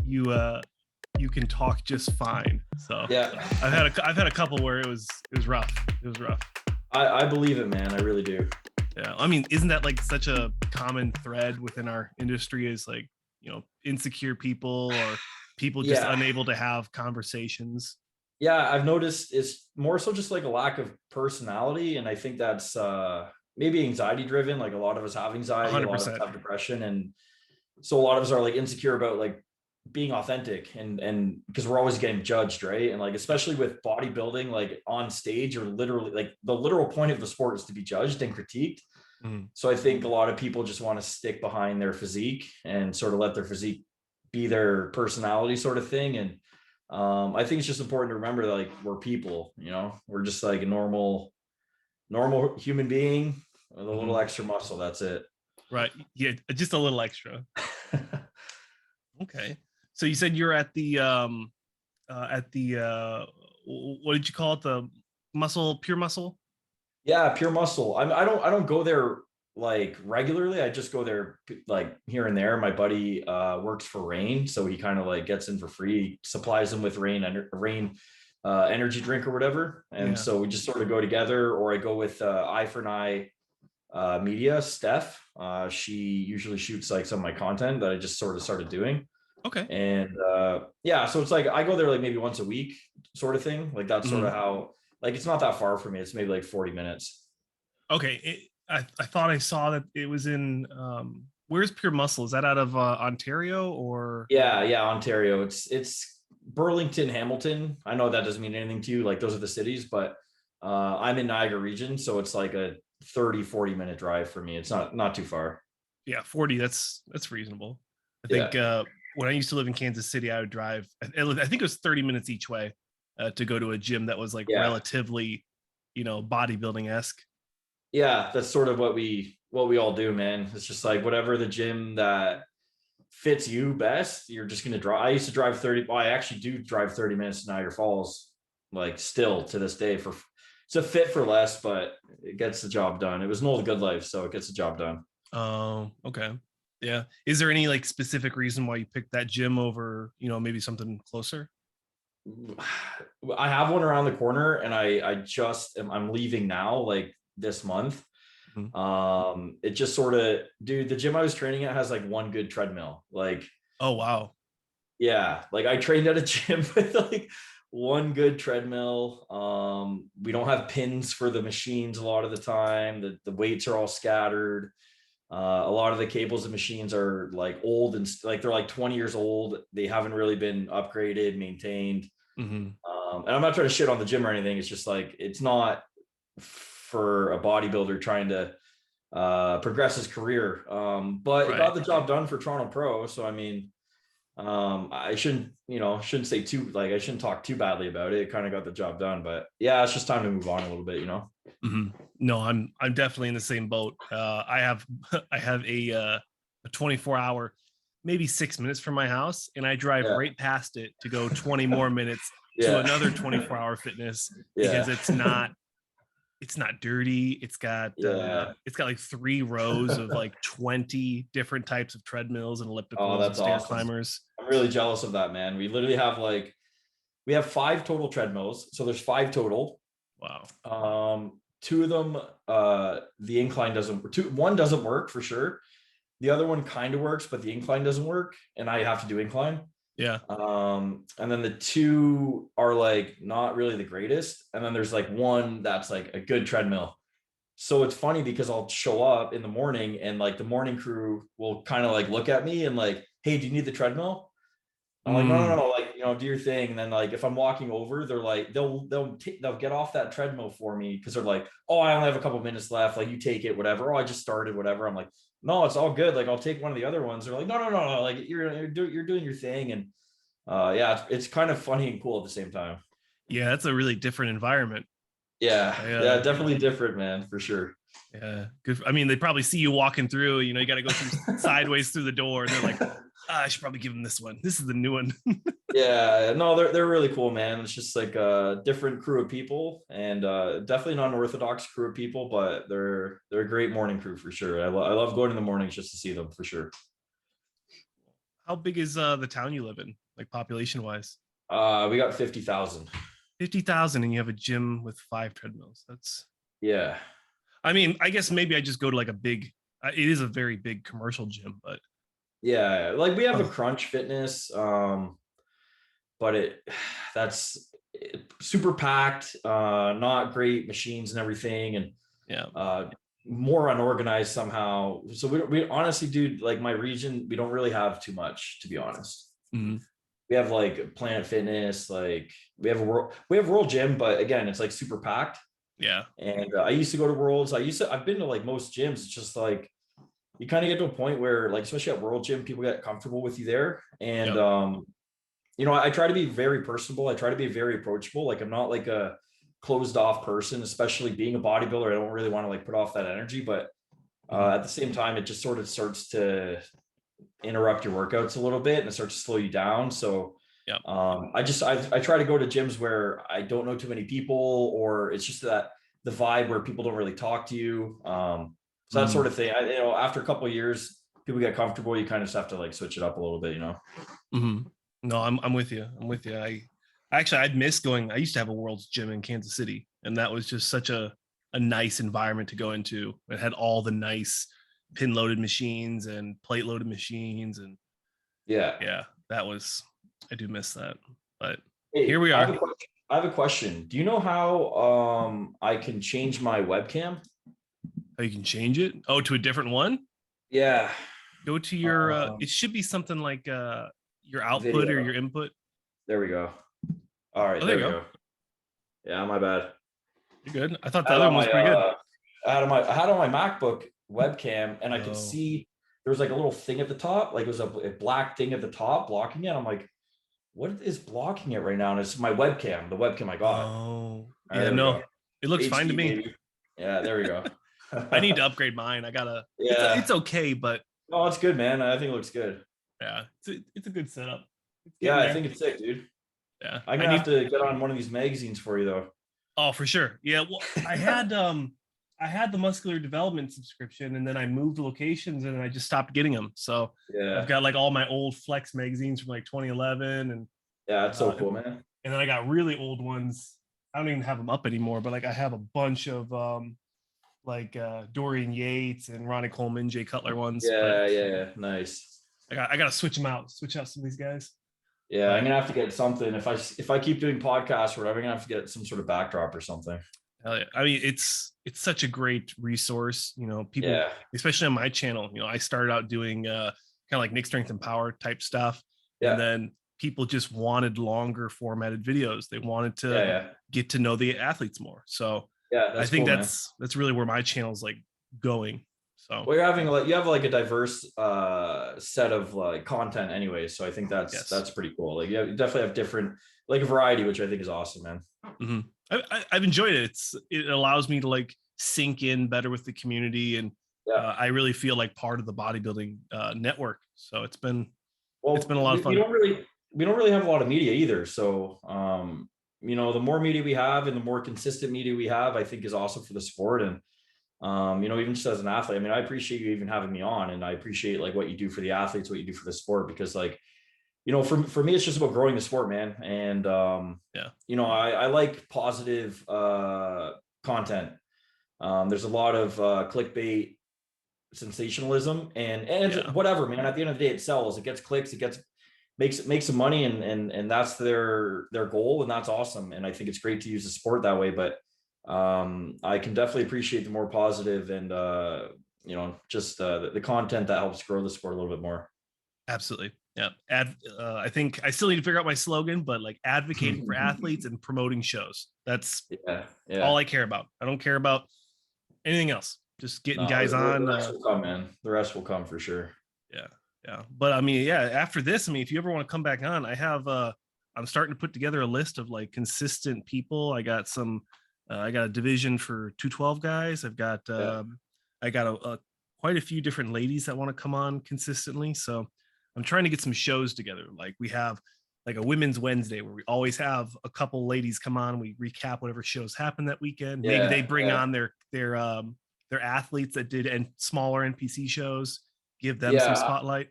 you can talk just fine. So Yeah, I've had a couple where it was rough. It was rough. I believe it, man. I really do. Yeah, I mean, isn't that like such a common thread within our industry? Is like, insecure people or people just Yeah. unable to have conversations. Yeah, I've noticed it's more so just like a lack of personality. And I think that's maybe anxiety driven. Like a lot of us have anxiety, a lot of us 100%. have depression. And so a lot of us are like insecure about like being authentic and because we're always getting judged, right? And like especially with bodybuilding, like on stage, you're literally like the literal point of the sport is to be judged and critiqued. So I think a lot of people just want to stick behind their physique and sort of let their physique be their personality sort of thing. And I think it's just important to remember that like we're people, we're just like a normal human being with a little extra muscle. That's it. Right. Yeah, just a little extra. Okay. So you said you're at the what did you call it? The pure muscle? Yeah, pure muscle. I don't go there like regularly. I just go there like here and there. My buddy works for Rain, so he kind of like gets in for free, supplies them with Rain energy drink or whatever. And so we just sort of go together, or I go with Eye for an Eye media, Steph. She usually shoots like some of my content that I just sort of started doing. Okay. And yeah, so it's like I go there like maybe once a week sort of thing. Like that's sort of how, like it's not that far from me. It's maybe like 40 minutes. Okay. I thought I saw that it was in where's Pure Muscle? Is that out of Ontario or? Yeah, Ontario. It's Burlington, Hamilton. I know that doesn't mean anything to you. Like those are the cities, but I'm in Niagara region, so it's like a 40 minute drive for me. It's not too far. Yeah, 40. That's reasonable. I think when I used to live in Kansas City, I would drive. I think it was 30 minutes each way to go to a gym that was like relatively, bodybuilding esque. Yeah, that's sort of what we all do, man. It's just like whatever the gym that fits you best, you're just gonna drive. I used to drive 30. Well, I actually do drive 30 minutes to Niagara Falls, like still to this day. It's a fit for less, but it gets the job done. It was an old good life, so it gets the job done. Oh, okay. Yeah. Is there any like specific reason why you picked that gym over, maybe something closer? I have one around the corner, and I'm leaving now, like this month. It just sort of, dude, the gym I was training at has like one good treadmill. Like, oh wow. Yeah, like I trained at a gym with like one good treadmill. We don't have pins for the machines a lot of the time. The weights are all scattered. A lot of the cables and machines are like old and like they're like 20 years old. They haven't really been upgraded, maintained. And I'm not trying to shit on the gym or anything. It's just like it's not for a bodybuilder trying to progress his career. But it got the job done for Toronto Pro. So I mean, I shouldn't say too, like I shouldn't talk too badly about it. It kind of got the job done, but yeah, it's just time to move on a little bit, No, I'm definitely in the same boat. I have a 24-hour, maybe 6 minutes from my house, and I drive right past it to go 20 more minutes to another 24-hour fitness because it's not dirty. It's got like 3 rows of like 20 different types of treadmills and ellipticals and stair climbers. I'm really jealous of that, man. We literally have we have 5 total treadmills. So there's 5 total. Wow. 2 of them, the incline one doesn't work for sure. The other one kind of works, but the incline doesn't work. And I have to do incline. Yeah. And then the 2 are like not really the greatest. And then there's like one that's like a good treadmill. So it's funny because I'll show up in the morning and like the morning crew will kind of like look at me and like, hey, do you need the treadmill? I'm like, no, like, do your thing. And then like, if I'm walking over, they're like, they'll get off that treadmill for me. Cause they're like, oh, I only have a couple minutes left. Like you take it, whatever. Oh, I just started, whatever. I'm like, no, it's all good. Like I'll take one of the other ones. They're like, no. Like you're doing your thing. And yeah, it's kind of funny and cool at the same time. Yeah. That's a really different environment. Yeah, definitely different, man, for sure. Yeah, good. I mean, they probably see you walking through. You got to go through sideways through the door, and they're like, I should probably give them this one. This is the new one. Yeah, no, they're really cool, man. It's just like a different crew of people, and definitely not an orthodox crew of people, but they're a great morning crew for sure. I love going in the mornings just to see them for sure. How big is the town you live in, like population wise? We got 50,000. 50,000, and you have a gym with 5 treadmills. That's, Yeah. I mean, I guess maybe I just go to like a big, it is a very big commercial gym, but Yeah. Like we have a Crunch Fitness, but that's super packed, not great machines and everything. And yeah, more unorganized somehow. So we honestly, dude, like my region, we don't really have too much, to be honest. mm-hmm. We have like Planet Fitness, like we have World Gym, but again, it's like super packed. Yeah. And I used to go to Worlds. I've been to like most gyms. It's just like you kind of get to a point where, like, especially at World Gym, people get comfortable with you there. And you know, I try to be very personable. I try to be very approachable. Like I'm not like a closed off person, especially being a bodybuilder. I don't really want to like put off that energy, but at the same time, it just sort of starts to interrupt your workouts a little bit and it starts to slow you down. So I try to go to gyms where I don't know too many people, or it's just that the vibe where people don't really talk to you. So that sort of thing. You know, after a couple of years, people get comfortable. You kind of just have to like switch it up a little bit, you know? Mm-hmm. No, I'm with you. I'm with you. I'd miss going. I used to have a World's Gym in Kansas City, and that was just such a nice environment to go into. It had all the nice pin loaded machines and plate loaded machines, and yeah, that was, I do miss that. But hey, here we are. I have a question. Do you know how I can change my webcam? How you can change it? Oh, to a different one? Yeah. Go to your it should be something like your output Video. or your input. There we go. All right, oh, there we go. Yeah, my bad. You're good. I thought the other one was pretty good. I had on my MacBook webcam, and I could see there was like a little thing at the top, like it was a black thing at the top blocking it. I'm like, what is blocking it right now? And it's my webcam, the webcam I got. Oh, yeah, no, it looks fine to me. Baby. Yeah, there we go. I need to upgrade mine. I gotta. Yeah, it's okay, but no, it's good, man. I think it looks good. Yeah, it's a good setup. Yeah, I think it's sick, dude. Yeah, I'm gonna have to get on one of these magazines for you, though. Oh, for sure. Yeah, well, I had the muscular development subscription, and then I moved locations, and I just stopped getting them. So yeah, I've got like all my old Flex magazines from like 2011, and yeah, that's so cool, man. And then I got really old ones. I don't even have them up anymore, but like I have a bunch of like Dorian Yates and Ronnie Coleman, Jay Cutler ones. Yeah, yeah, nice. I gotta switch them out. Switch out some of these guys. Yeah, I'm gonna have to get something. If I keep doing podcasts or whatever, I'm gonna have to get some sort of backdrop or something. I mean, it's such a great resource. You know, people, especially on my channel. You know, I started out doing kind of like Nick Strength and Power type stuff, and then people just wanted longer formatted videos. They wanted to get to know the athletes more. So I think cool, that's really where my channel's like going. So well, you have like a diverse set of like content anyway. So I think that's pretty cool. Like you definitely have different, like a variety, which I think is awesome, man. Mm-hmm. I've enjoyed it. It allows me to like sink in better with the community, and I really feel like part of the bodybuilding network. So it's been a lot of fun. We don't really have a lot of media either. So you know, the more media we have and the more consistent media we have, I think is awesome for the sport. And you know, even just as an athlete, I mean, I appreciate you even having me on, and I appreciate like what you do for the athletes, what you do for the sport, because like, you know, for me, it's just about growing the sport, man. And you know, I like positive content. There's a lot of clickbait, sensationalism, and whatever, man. At the end of the day, it sells. It gets clicks. It makes some money, and that's their goal, and that's awesome. And I think it's great to use the sport that way. But I can definitely appreciate the more positive and you know, just the content that helps grow the sport a little bit more. Absolutely. Yeah. I think I still need to figure out my slogan, but like advocating for athletes and promoting shows. That's all I care about. I don't care about anything else. Just getting guys on. The rest will come, man. The rest will come for sure. Yeah. Yeah. But I mean, after this, I mean, if you ever want to come back on, I have I'm starting to put together a list of like consistent people. I got a division for 212 guys. I've got I got quite a few different ladies that want to come on consistently. So I'm trying to get some shows together. Like we have like a women's Wednesday where we always have a couple ladies come on. We recap whatever shows happened that weekend. Maybe they bring on their athletes that did and smaller NPC shows, give them some spotlight.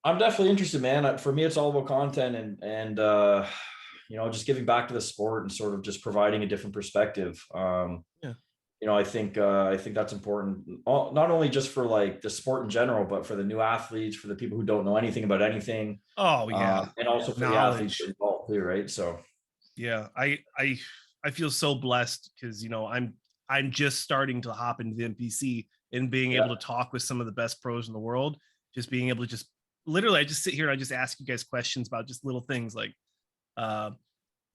I'm definitely interested, man. For me, it's all about content and just giving back to the sport and sort of just providing a different perspective. Yeah. I think that's important, not only just for like the sport in general, but for the new athletes, for the people who don't know anything about anything, Oh yeah. and also for the athletes Knowledge. involved too, right? So Yeah. I feel so blessed because I'm just starting to hop into the NPC and being able yeah, to talk with some of the best pros in the world. Just being able to just literally I just sit here and I just ask you guys questions about just little things like uh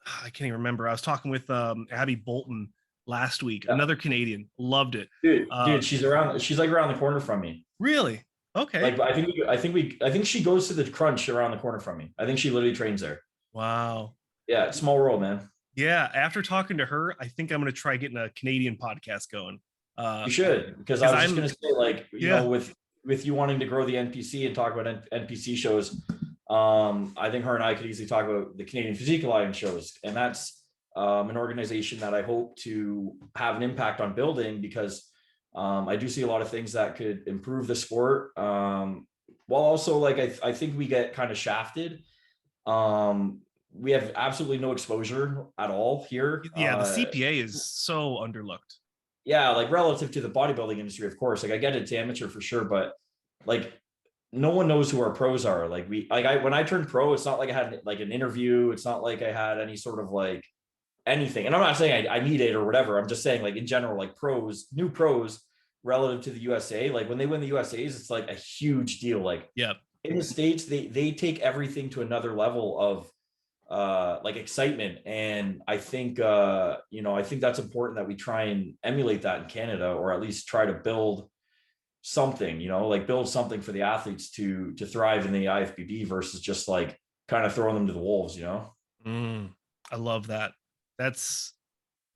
I can't even remember. I was talking with Abby Bolton last week, yeah, another Canadian, loved it. dude, she's like around the corner from me. Really? Okay. Like I think she goes to the Crunch around the corner from me. I think she literally trains there. Wow. Yeah, small world, man. Yeah, after talking to her, I think I'm going to try getting a Canadian podcast going. You should, because I Because was just I'm gonna say, like, yeah. with you wanting to grow the NPC and talk about NPC shows, I think her and I could easily talk about the Canadian Physique Alliance shows, and that's an organization that I hope to have an impact on building because I do see a lot of things that could improve the sport. While also, like, I think we get kind of shafted. We have absolutely no exposure at all here. Yeah, the CPA is so underlooked. Yeah, like relative to the bodybuilding industry, of course. Like I get it's amateur for sure, but like no one knows who our pros are. Like when I turned pro, it's not like I had like an interview. It's not like I had any sort of like anything. And I'm not saying I need it or whatever. I'm just saying like in general, like new pros relative to the USA, like when they win the USAs, it's like a huge deal. Like Yeah. in the States, they take everything to another level of like excitement, and I think that's important that we try and emulate that in Canada, or at least try to build something, like build something for the athletes to thrive in the IFBB versus just like kind of throwing them to the wolves. I love that. That's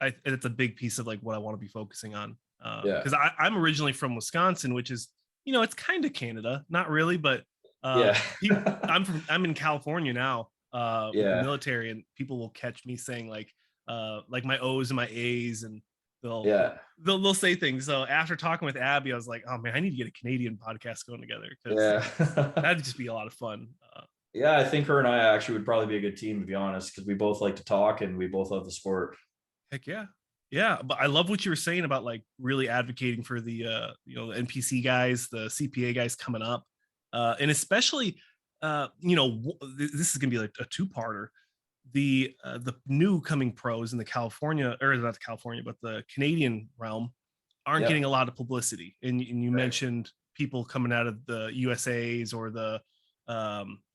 it's a big piece of like what I want to be focusing on. Yeah, Because I'm originally from Wisconsin, which is it's kind of Canada, not really, but yeah. I'm in California now with the Yeah, military, and people will catch me saying like my O's and my A's, and they'll yeah, they'll say things. So after talking with Abby, I was like, oh man, I need to get a Canadian podcast going together because yeah. that'd just be a lot of fun. Yeah, I think her and I actually would probably be a good team, to be honest, because we both like to talk and we both love the sport. Heck yeah. Yeah, but I love what you were saying about like really advocating for the the NPC guys, the CPA guys coming up. And especially this is going to be like a two-parter. The new coming pros in the California, or not the California, but the Canadian realm aren't Yeah, getting a lot of publicity. And you right. mentioned people coming out of the USAs or the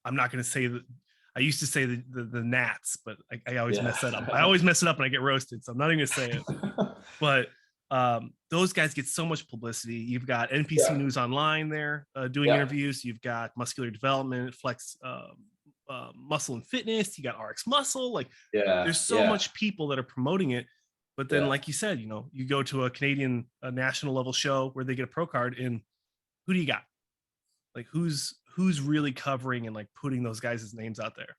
I'm not going to say that. I used to say the Nats, but I always Yeah. mess that up. I always mess it up and I get roasted, so I'm not even going to say it. But those guys get so much publicity. You've got NPC Yeah, News Online there doing yeah, interviews. You've got Muscular Development, Flex Muscle and Fitness. You got RX Muscle. Like yeah, there's so yeah, much people that are promoting it. But then, yeah. like you said, you go to a Canadian national level show where they get a pro card, and who do you got? Like who's really covering and like putting those guys' names out there?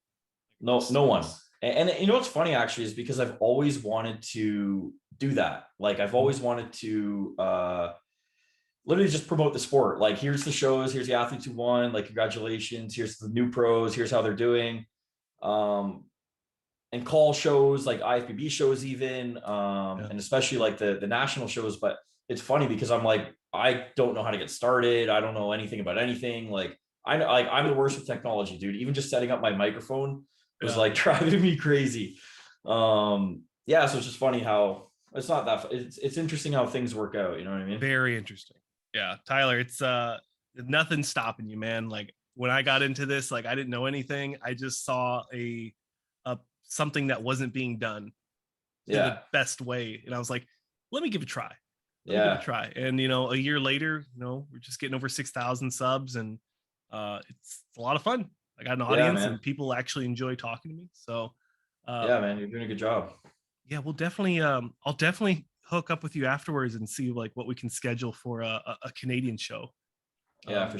No, no one. And you know what's funny actually is because I've always wanted to do that. Like I've always wanted to literally just promote the sport. Like here's the shows, here's the athletes who won, like congratulations, here's the new pros, here's how they're doing. Um, and call shows like IFBB shows even, Yeah. and especially like the national shows. But it's funny because I'm like, I don't know how to get started. I don't know anything about anything. Like I'm the worst with technology, dude. Even just setting up my microphone was Yeah. like driving me crazy. Yeah, so it's just funny how it's not that it's interesting how things work out, you know what I mean? Very interesting. Yeah, Tyler, it's nothing stopping you, man. Like when I got into this, like I didn't know anything. I just saw a something that wasn't being done to the Yeah, best way, and I was like, let me give it a try. Let me give it a yeah, try. And a year later, we're just getting over 6,000 subs, and it's a lot of fun. I got an yeah, audience, man. and people actually enjoy talking to me. So Yeah, um, man, you're doing a good job. yeah, we'll definitely I'll definitely hook up with you afterwards and see like what we can schedule for a Canadian show. Yeah, for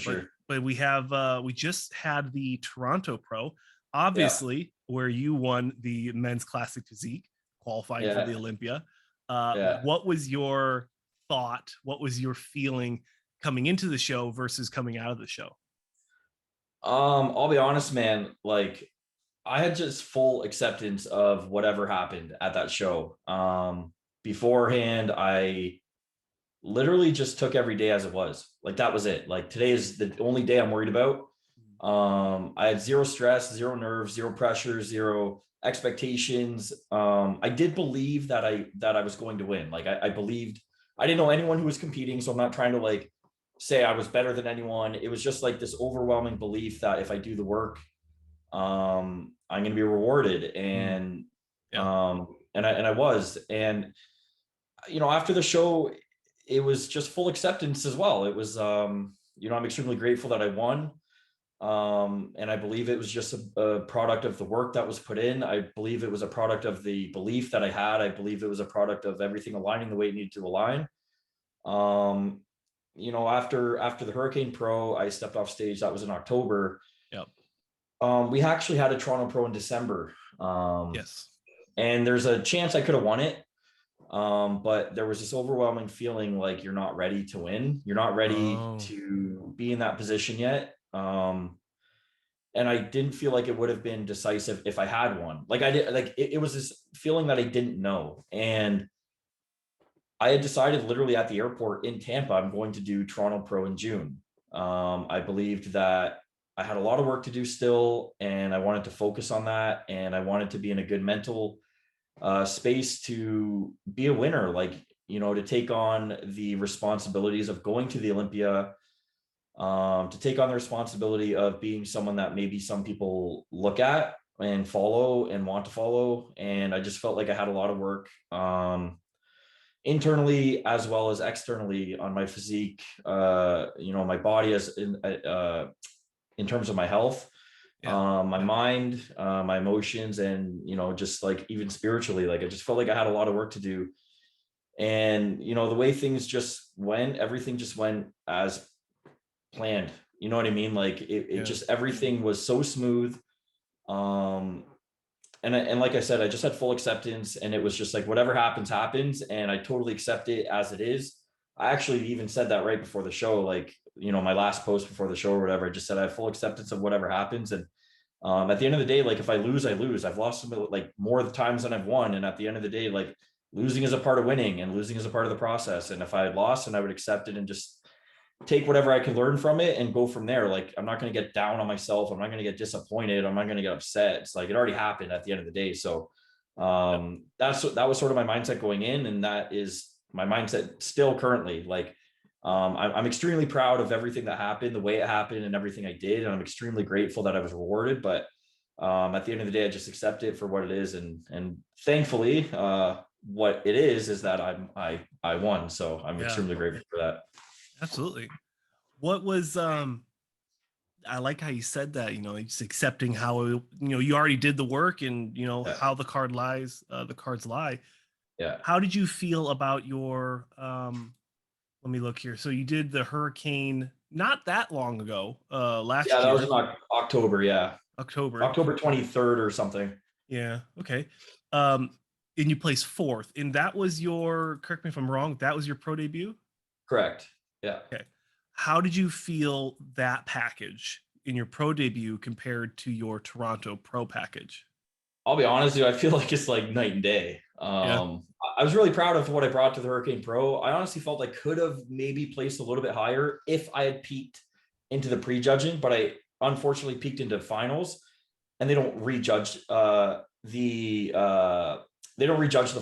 But sure. we just had the Toronto Pro, Yeah, obviously, where you won the men's classic physique, qualifying for the yeah, Olympia. yeah. What was your thought? What was your feeling coming into the show versus coming out of the show? I'll be honest, man. Like, I had just full acceptance of whatever happened at that show. Beforehand, I literally just took every day as it was. Like, that was it. Like, today is the only day I'm worried about. I had zero stress, zero nerves, zero pressure, zero expectations. I did believe that I was going to win. Like, I believed. I didn't know anyone who was competing, so I'm not trying to like say I was better than anyone. It was just like this overwhelming belief that if I do the work, I'm going to be rewarded. And Yeah. and I was. And after the show, it was just full acceptance as well. It was I'm extremely grateful that I won. And I believe it was just a product of the work that was put in. I believe it was a product of the belief that I had. I believe it was a product of everything aligning the way it needed to align. After the Hurricane Pro, I stepped off stage. That was in October. Yep. We actually had a Toronto Pro in December. Yes. And there's a chance I could have won it. But there was this overwhelming feeling like you're not ready to win. You're not ready to be in that position yet. And I didn't feel like it would have been decisive if I had won. Like, I did, like it was this feeling that I didn't know. And I had decided literally at the airport in Tampa, I'm going to do Toronto Pro in June. I believed that I had a lot of work to do still, and I wanted to focus on that. And I wanted to be in a good mental space to be a winner, like, to take on the responsibilities of going to the Olympia, to take on the responsibility of being someone that maybe some people look at and follow and want to follow. And I just felt like I had a lot of work, internally as well as externally, on my physique, my body, as in terms of my health, my mind, my emotions, and just like even spiritually. Like, I just felt like I had a lot of work to do. And the way things just went, everything just went as planned. You know what I mean? Like, it just, everything was so smooth. And like I said, I just had full acceptance, and it was just like, whatever happens, happens. And I totally accept it as it is. I actually even said that right before the show, like, my last post before the show or whatever. I just said I have full acceptance of whatever happens. And at the end of the day, like, if I lose, I lose. I've lost like more of the times than I've won. And at the end of the day, like, losing is a part of winning, and losing is a part of the process. And if I had lost, and I would accept it and just take whatever I can learn from it and go from there. Like, I'm not going to get down on myself. I'm not going to get disappointed. I'm not going to get upset. It's like, it already happened at the end of the day. So that was sort of my mindset going in. And that is my mindset still currently. Like, I'm extremely proud of everything that happened, the way it happened, and everything I did. And I'm extremely grateful that I was rewarded. But at the end of the day, I just accept it for what it is. And thankfully, what it is that I won. So I'm extremely grateful for that. Absolutely. What was I like how you said that, just accepting how you already did the work, and how the cards lie. Yeah. How did you feel about your let me look here. So you did the Hurricane not that long ago, last year. Yeah, that was in October. Yeah. October. October 23rd or something. Yeah. Okay. And you placed fourth, and that was correct me if I'm wrong, that was your pro debut? Correct. Yeah. Okay. How did you feel that package in your pro debut compared to your Toronto pro package? I'll be honest with you, I feel like it's like night and day. I was really proud of what I brought to the Hurricane Pro. I honestly felt I could have maybe placed a little bit higher if I had peaked into the pre-judging, but I unfortunately peaked into finals, and they don't rejudge the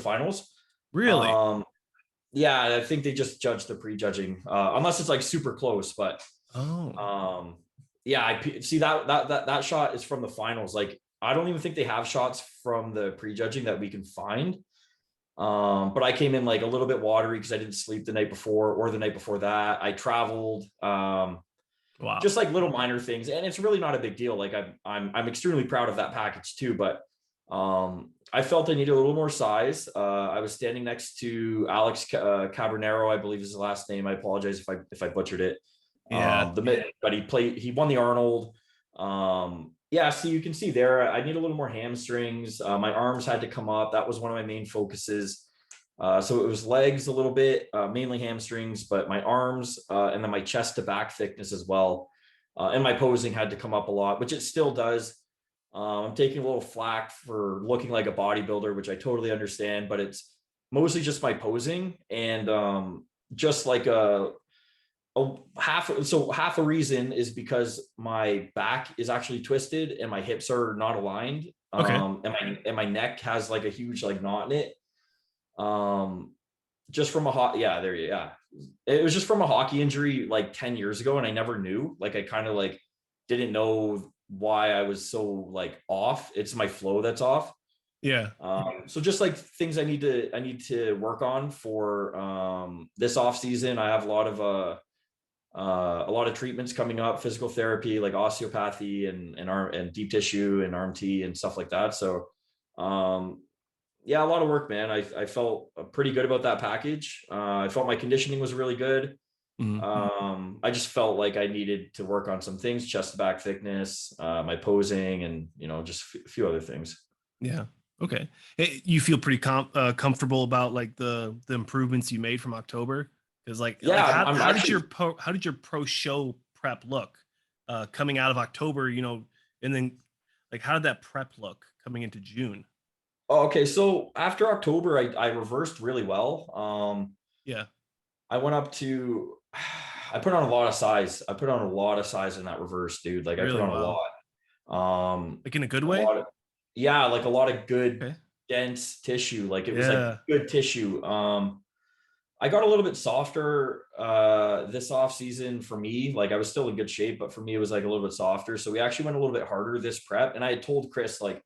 finals. Really? Yeah, I think they just judge the pre-judging, unless it's like super close. But yeah, I see that shot is from the finals. Like, I don't even think they have shots from the pre-judging that we can find. But I came in like a little bit watery because I didn't sleep the night before or the night before that. I traveled. Wow. Just like little minor things, and it's really not a big deal. Like, I'm extremely proud of that package too. But I felt I needed a little more size. I was standing next to Alex Cabernero, I believe is his last name. I apologize if I butchered it. Yeah. But he won the Arnold. Yeah, so you can see there, I need a little more hamstrings. My arms had to come up. That was one of my main focuses. So it was legs a little bit, mainly hamstrings, but my arms, and then my chest to back thickness as well. And my posing had to come up a lot, which it still does. I'm taking a little flack for looking like a bodybuilder, which I totally understand, but it's mostly just my posing and just like half a reason is because my back is actually twisted and my hips are not aligned. Okay. And my neck has like a huge like knot in it. Just from a it was just from a hockey injury like 10 years ago, and I never knew. Like I kind of like didn't know why I was so like off. It's my flow that's off. Yeah. So just like things I need to work on for this off season. I have a lot of treatments coming up, physical therapy, like osteopathy and arm and deep tissue and RMT and stuff like that. So yeah, a lot of work, man. I felt pretty good about that package. I felt my conditioning was really good. I just felt like I needed to work on some things, chest to back thickness, my posing, and just a few other things. Yeah. Okay. Hey, you feel pretty comfortable about like the improvements you made from October? Because how did your pro show prep look coming out of October? And then like how did that prep look coming into June? Oh, okay, so after October, I reversed really well. Yeah. I went up to, I put on a lot of size. I put on a lot of size in that reverse, dude. Like Really? I put on Wow. a lot. Like in a good way? Yeah, like a lot of good Okay. dense tissue. Like it was like Yeah. good tissue. I got a little bit softer this off season for me. Like I was still in good shape, but for me it was like a little bit softer. So we actually went a little bit harder this prep. And I had told Chris like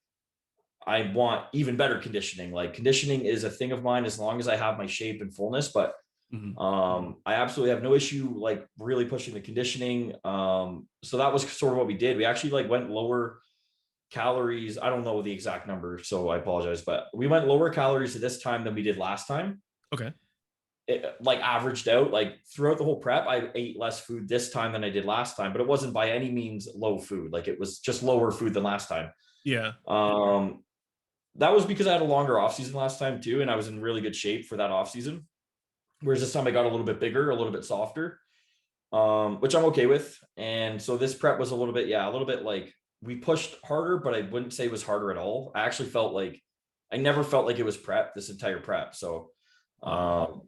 I want even better conditioning. Like conditioning is a thing of mine as long as I have my shape and fullness. But I absolutely have no issue like really pushing the conditioning. So that was sort of what we did. We actually like went lower calories. I don't know the exact number, so I apologize, but we went lower calories this time than we did last time. Okay. It like averaged out like throughout the whole prep. I ate less food this time than I did last time, but it wasn't by any means low food. Like it was just lower food than last time. Yeah. That was because I had a longer off season last time too, and I was in really good shape for that off season. Whereas this time I got a little bit bigger, a little bit softer, which I'm okay with. And so this prep was a little bit like we pushed harder, but I wouldn't say it was harder at all. I actually felt like I never felt like it was prep this entire prep. So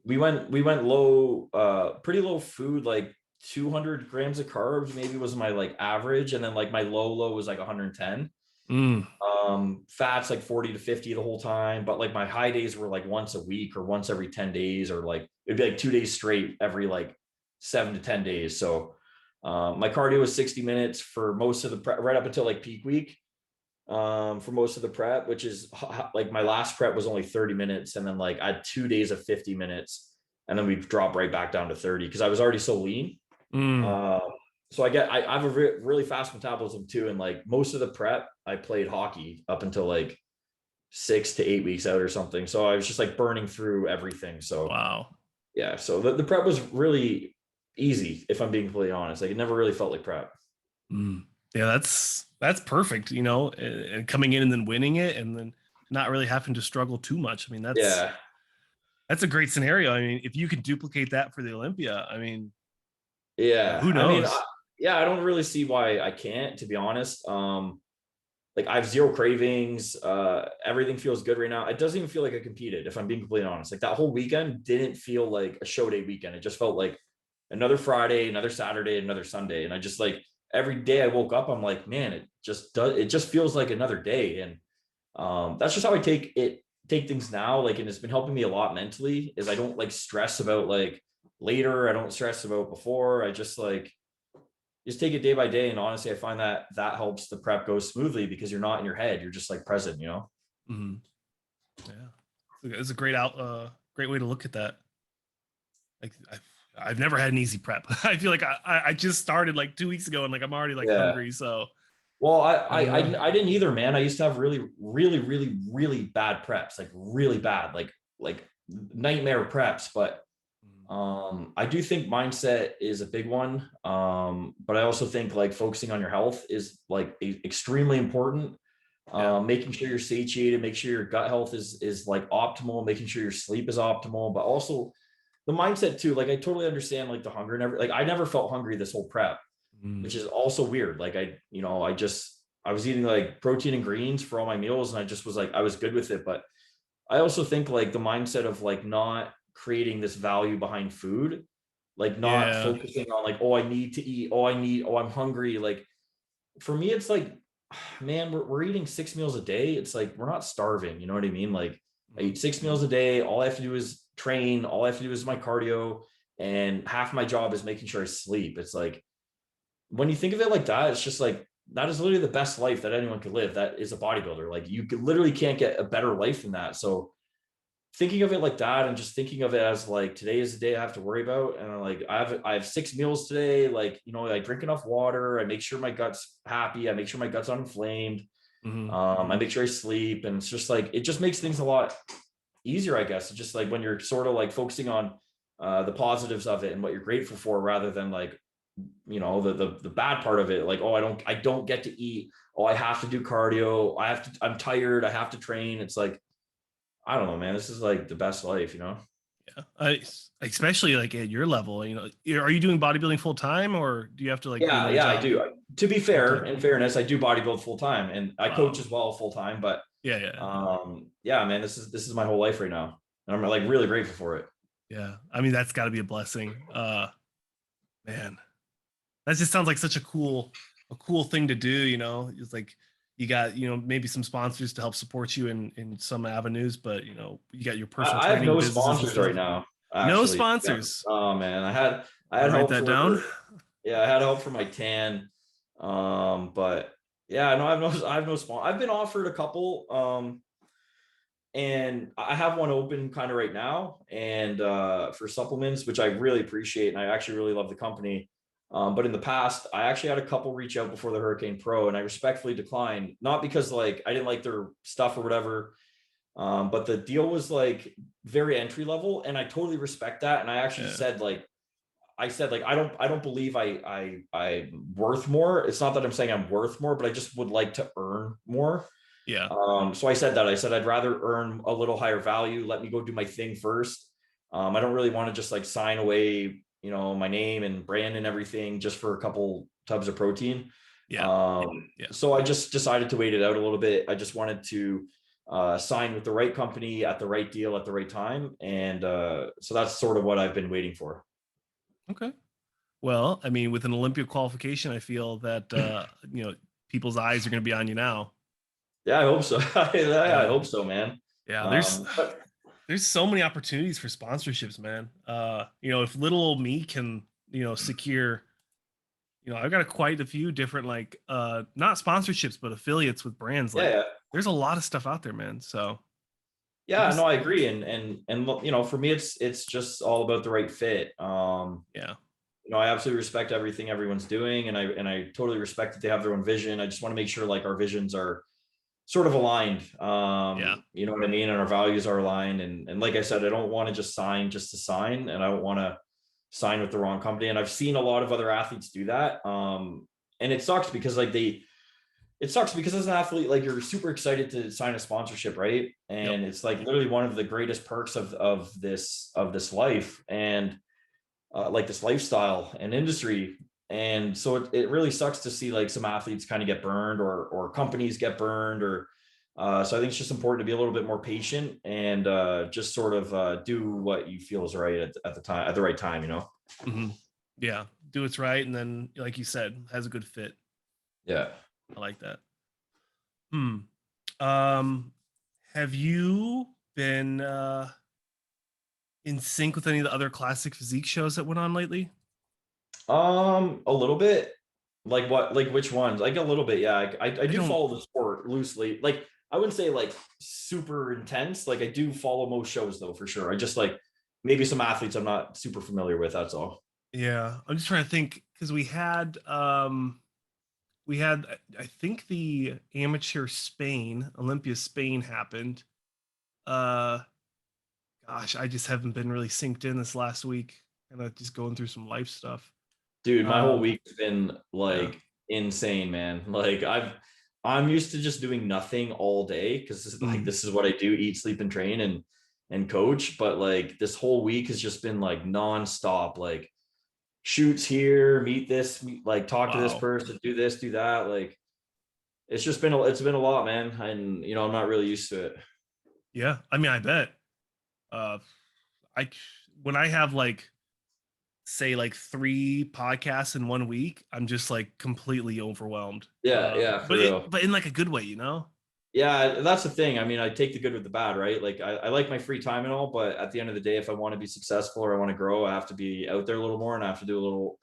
we went low, pretty low food, like 200 grams of carbs maybe was my like average, and then like my low was like 110. Fats like 40 to 50 the whole time, but like my high days were like once a week or once every 10 days, or like it'd be like 2 days straight every like 7 to 10 days. So my cardio was 60 minutes for most of the prep, right up until like peak week, for most of the prep, which is like my last prep was only 30 minutes. And then like I had 2 days of 50 minutes, and then we dropped right back down to 30 because I was already so lean. So I have a really fast metabolism too. And like most of the prep, I played hockey up until like 6 to 8 weeks out or something. So I was just like burning through everything. So wow. Yeah. So the prep was really easy, if I'm being completely honest. Like it never really felt like prep. Yeah, that's perfect, and coming in and then winning it and then not really having to struggle too much. I mean, that's a great scenario. I mean, if you could duplicate that for the Olympia, I mean, who knows? I don't really see why I can't, to be honest. Like I have zero cravings. Everything feels good right now. It doesn't even feel like I competed, if I'm being completely honest. Like that whole weekend didn't feel like a show day weekend. It just felt like another Friday, another Saturday, another Sunday. And I just like every day I woke up, I'm like, man, it just feels like another day. And that's just how I take things now. Like, and it's been helping me a lot mentally, is I don't like stress about like later. I don't stress about before. I just take it day by day. And honestly, I find that helps the prep go smoothly because you're not in your head. You're just like present, Yeah. It's a great way to look at that. Like I've never had an easy prep. I feel like I just started like 2 weeks ago and like I'm already like hungry. So well, I didn't either, man. I used to have really, really, really, really bad preps, like really bad, like nightmare preps. But I do think mindset is a big one. But I also think like focusing on your health is like extremely important. Making sure you're satiated, make sure your gut health is like optimal, making sure your sleep is optimal, but also the mindset too. Like I totally understand like the hunger and like I never felt hungry this whole prep. which is also weird. Like I was eating like protein and greens for all my meals, and I just was like, I was good with it. But I also think like the mindset of like not creating this value behind food, like not Yeah. focusing on like, oh, I need to eat, oh, I'm hungry. Like for me, it's like, man, we're eating 6 meals a day. It's like, we're not starving. You know what I mean? Like I eat 6 meals a day. All I have to do is train. All I have to do is my cardio. And half my job is making sure I sleep. It's like, when you think of it like that, it's just like, that is literally the best life that anyone could live. That is a bodybuilder. Like literally can't get a better life than that. So thinking of it like that, and just thinking of it as like, today is the day I have to worry about. And like, I have 6 meals today. Like, I drink enough water. I make sure my gut's happy. I make sure my gut's uninflamed. I make sure I sleep. And it's just like, it just makes things a lot easier, I guess. It's just like when you're sort of like focusing on the positives of it and what you're grateful for, rather than like, the bad part of it. Like, oh, I don't get to eat. Oh, I have to do cardio. I'm tired. I have to train. It's like, I don't know, man. This is like the best life, Yeah. Especially like at your level, are you doing bodybuilding full time, or do you have to like? Yeah, I do. To be fair, in fairness, I do bodybuild full time, and I coach as well full time. But yeah, man, this is my whole life right now, and I'm like really grateful for it. Yeah, I mean that's got to be a blessing, man. That just sounds like such a cool thing to do. It's like you got maybe some sponsors to help support you in some avenues, but you got your personal I have training no business sponsors right now, actually. No sponsors. Yeah. Oh man, I had write help that down. Yeah, I had help for my tan, but yeah, no, I have no sponsor. I've been offered a couple, and I have one open kind of right now, and for supplements, which I really appreciate, and I actually really love the company. But in the past, I actually had a couple reach out before the Hurricane Pro, and I respectfully declined, not because like I didn't like their stuff or whatever, but the deal was like very entry level, and I totally respect that. And I actually said like, I don't believe I'm worth more. It's not that I'm saying I'm worth more, but I just would like to earn more. Yeah. So I said I'd rather earn a little higher value. Let me go do my thing first. I don't really want to just like sign away, my name and brand and everything just for a couple tubs of protein. So I just decided to wait it out a little bit. I just wanted to sign with the right company at the right deal at the right time. And so that's sort of what I've been waiting for. Okay. Well, I mean, with an Olympia qualification, I feel that, people's eyes are going to be on you now. Yeah, I hope so. I hope so, man. Yeah. There's so many opportunities for sponsorships, man. If little old me can, secure, I've got quite a few different, like, not sponsorships, but affiliates with brands. Like, there's a lot of stuff out there, man. So yeah, no, I agree. And for me, it's just all about the right fit. I absolutely respect everything everyone's doing, and I totally respect that they have their own vision. I just want to make sure like our visions are sort of aligned. You know what I mean? And our values are aligned. And like I said, I don't want to just sign just to sign, and I don't want to sign with the wrong company. And I've seen a lot of other athletes do that. And it sucks because as an athlete, like you're super excited to sign a sponsorship, right? And it's like literally one of the greatest perks of this life, and like this lifestyle and industry. And so it really sucks to see like some athletes kind of get burned, or companies get burned, or so I think it's just important to be a little bit more patient, and just sort of do what you feel is right at the right time, Yeah, do what's right, and then like you said, has a good fit. Yeah, I like that. Have you been in sync with any of the other classic physique shows that went on lately? A little bit. Like what? Like which ones? Like a little bit. Yeah, I do follow the sport loosely. Like I wouldn't say like super intense. Like I do follow most shows though, for sure. I just like maybe some athletes I'm not super familiar with. That's all. Yeah, I'm just trying to think, because we had I think the amateur Olympia Spain happened. Gosh, I just haven't been really synced in this last week, and I'm just going through some life stuff. Dude, my whole week's been like insane, man. Like I'm used to just doing nothing all day, because this is what I do: eat, sleep, and train, and coach. But like this whole week has just been like nonstop, like shoots here, like talk to this Wow. person, do this, do that. Like it's just been it's been a lot, man. And I'm not really used to it. Yeah. I mean, I bet. Uh, I when I have like say like 3 podcasts in one week, I'm just like completely overwhelmed. Yeah, yeah, for real. But in like a good way, you know? Yeah, that's the thing. I mean, I take the good with the bad, right? Like I like my free time and all, but at the end of the day, if I want to be successful or I want to grow, I have to be out there a little more and I have to do a little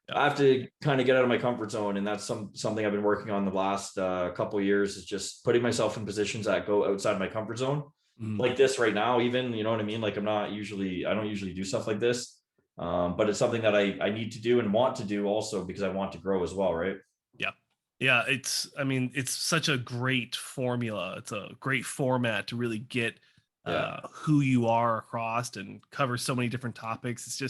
Yeah. I have to kind of get out of my comfort zone. And that's something I've been working on the last couple of years, is just putting myself in positions that go outside my comfort zone. Mm. Like this right now, even, you know what I mean? Like I don't usually do stuff like this. But it's something that I need to do and want to do also because I want to grow as well, right? Yeah. Yeah. I mean, it's such a great formula. It's a great format to really get Yeah. who you are across and cover so many different topics.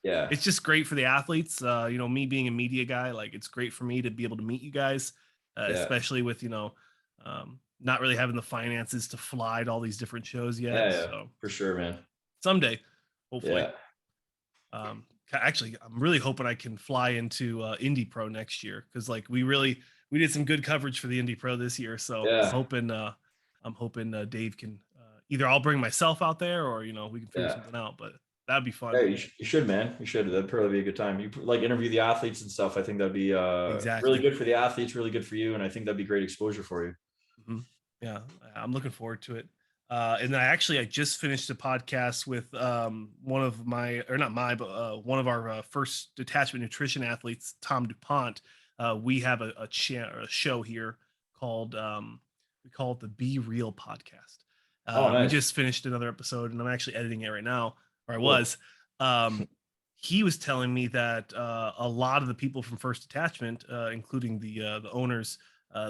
Yeah. It's just great for the athletes. Me being a media guy, like it's great for me to be able to meet you guys, Yeah. especially with, not really having the finances to fly to all these different shows yet. Yeah. Yeah. So For sure, man. someday, hopefully. Yeah. Actually, I'm really hoping I can fly into Indie Pro next year, because like we did some good coverage for the Indie Pro this year. So Yeah. I'm hoping Dave can either I'll bring myself out there, or we can figure Yeah. something out. But that'd be Yeah, fun. you should, man. You should. That'd probably be a good time. You like interview the athletes and stuff. I think that'd be really Exactly. good for the athletes, really good for you, and I think that'd be great exposure for you. Mhm. Yeah, I'm looking forward to it. And then I just finished a podcast with one of my, or not my, but one of our first detachment nutrition athletes, Tom DuPont. We have a show here called we call it the Be Real podcast. Oh, We nice. just finished another episode, and I'm actually editing it right now, or I Cool. was. Um, he was telling me that a lot of the people from First Detachment, including the owners,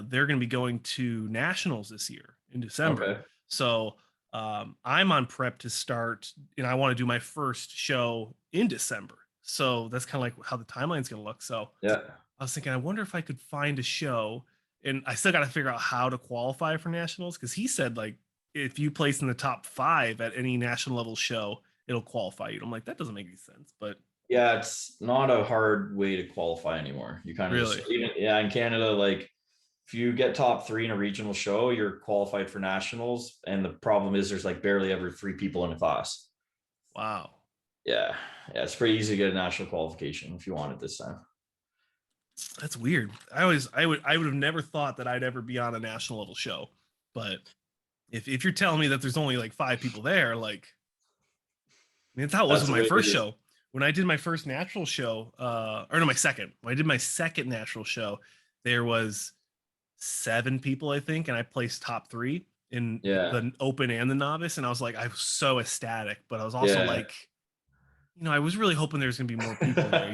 they're going to be going to nationals this year in December. Okay. So I'm on prep to start, and I want to do my first show in December. So that's kind of like how the timeline's going to look. So Yeah. I was thinking, I wonder if I could find a show, and I still got to figure out how to qualify for nationals, because he said like if you place in the top 5 at any national level show, it'll qualify you. I'm like, that doesn't make any sense, but Yeah, it's not a hard way to qualify anymore. You kind of just really, even in Canada, like if you get top 3 in a regional show, you're qualified for nationals. And the problem is there's like barely ever 3 people in a class. wow. Yeah. Yeah, it's pretty easy to get a national qualification if you want it this time. That's weird. I would have never thought that I'd ever be on a national level show. But if you're telling me that there's only like 5 people there, like, I mean, that's how it was That's with the my way it first is. show. When I did my first natural show, or no, my second. When I did my second natural show, there was 7 people, I think, and I placed top 3 in Yeah. the open and the novice, and I was like, I was so ecstatic, but I was also Yeah. like, I was really hoping there was gonna be more people there.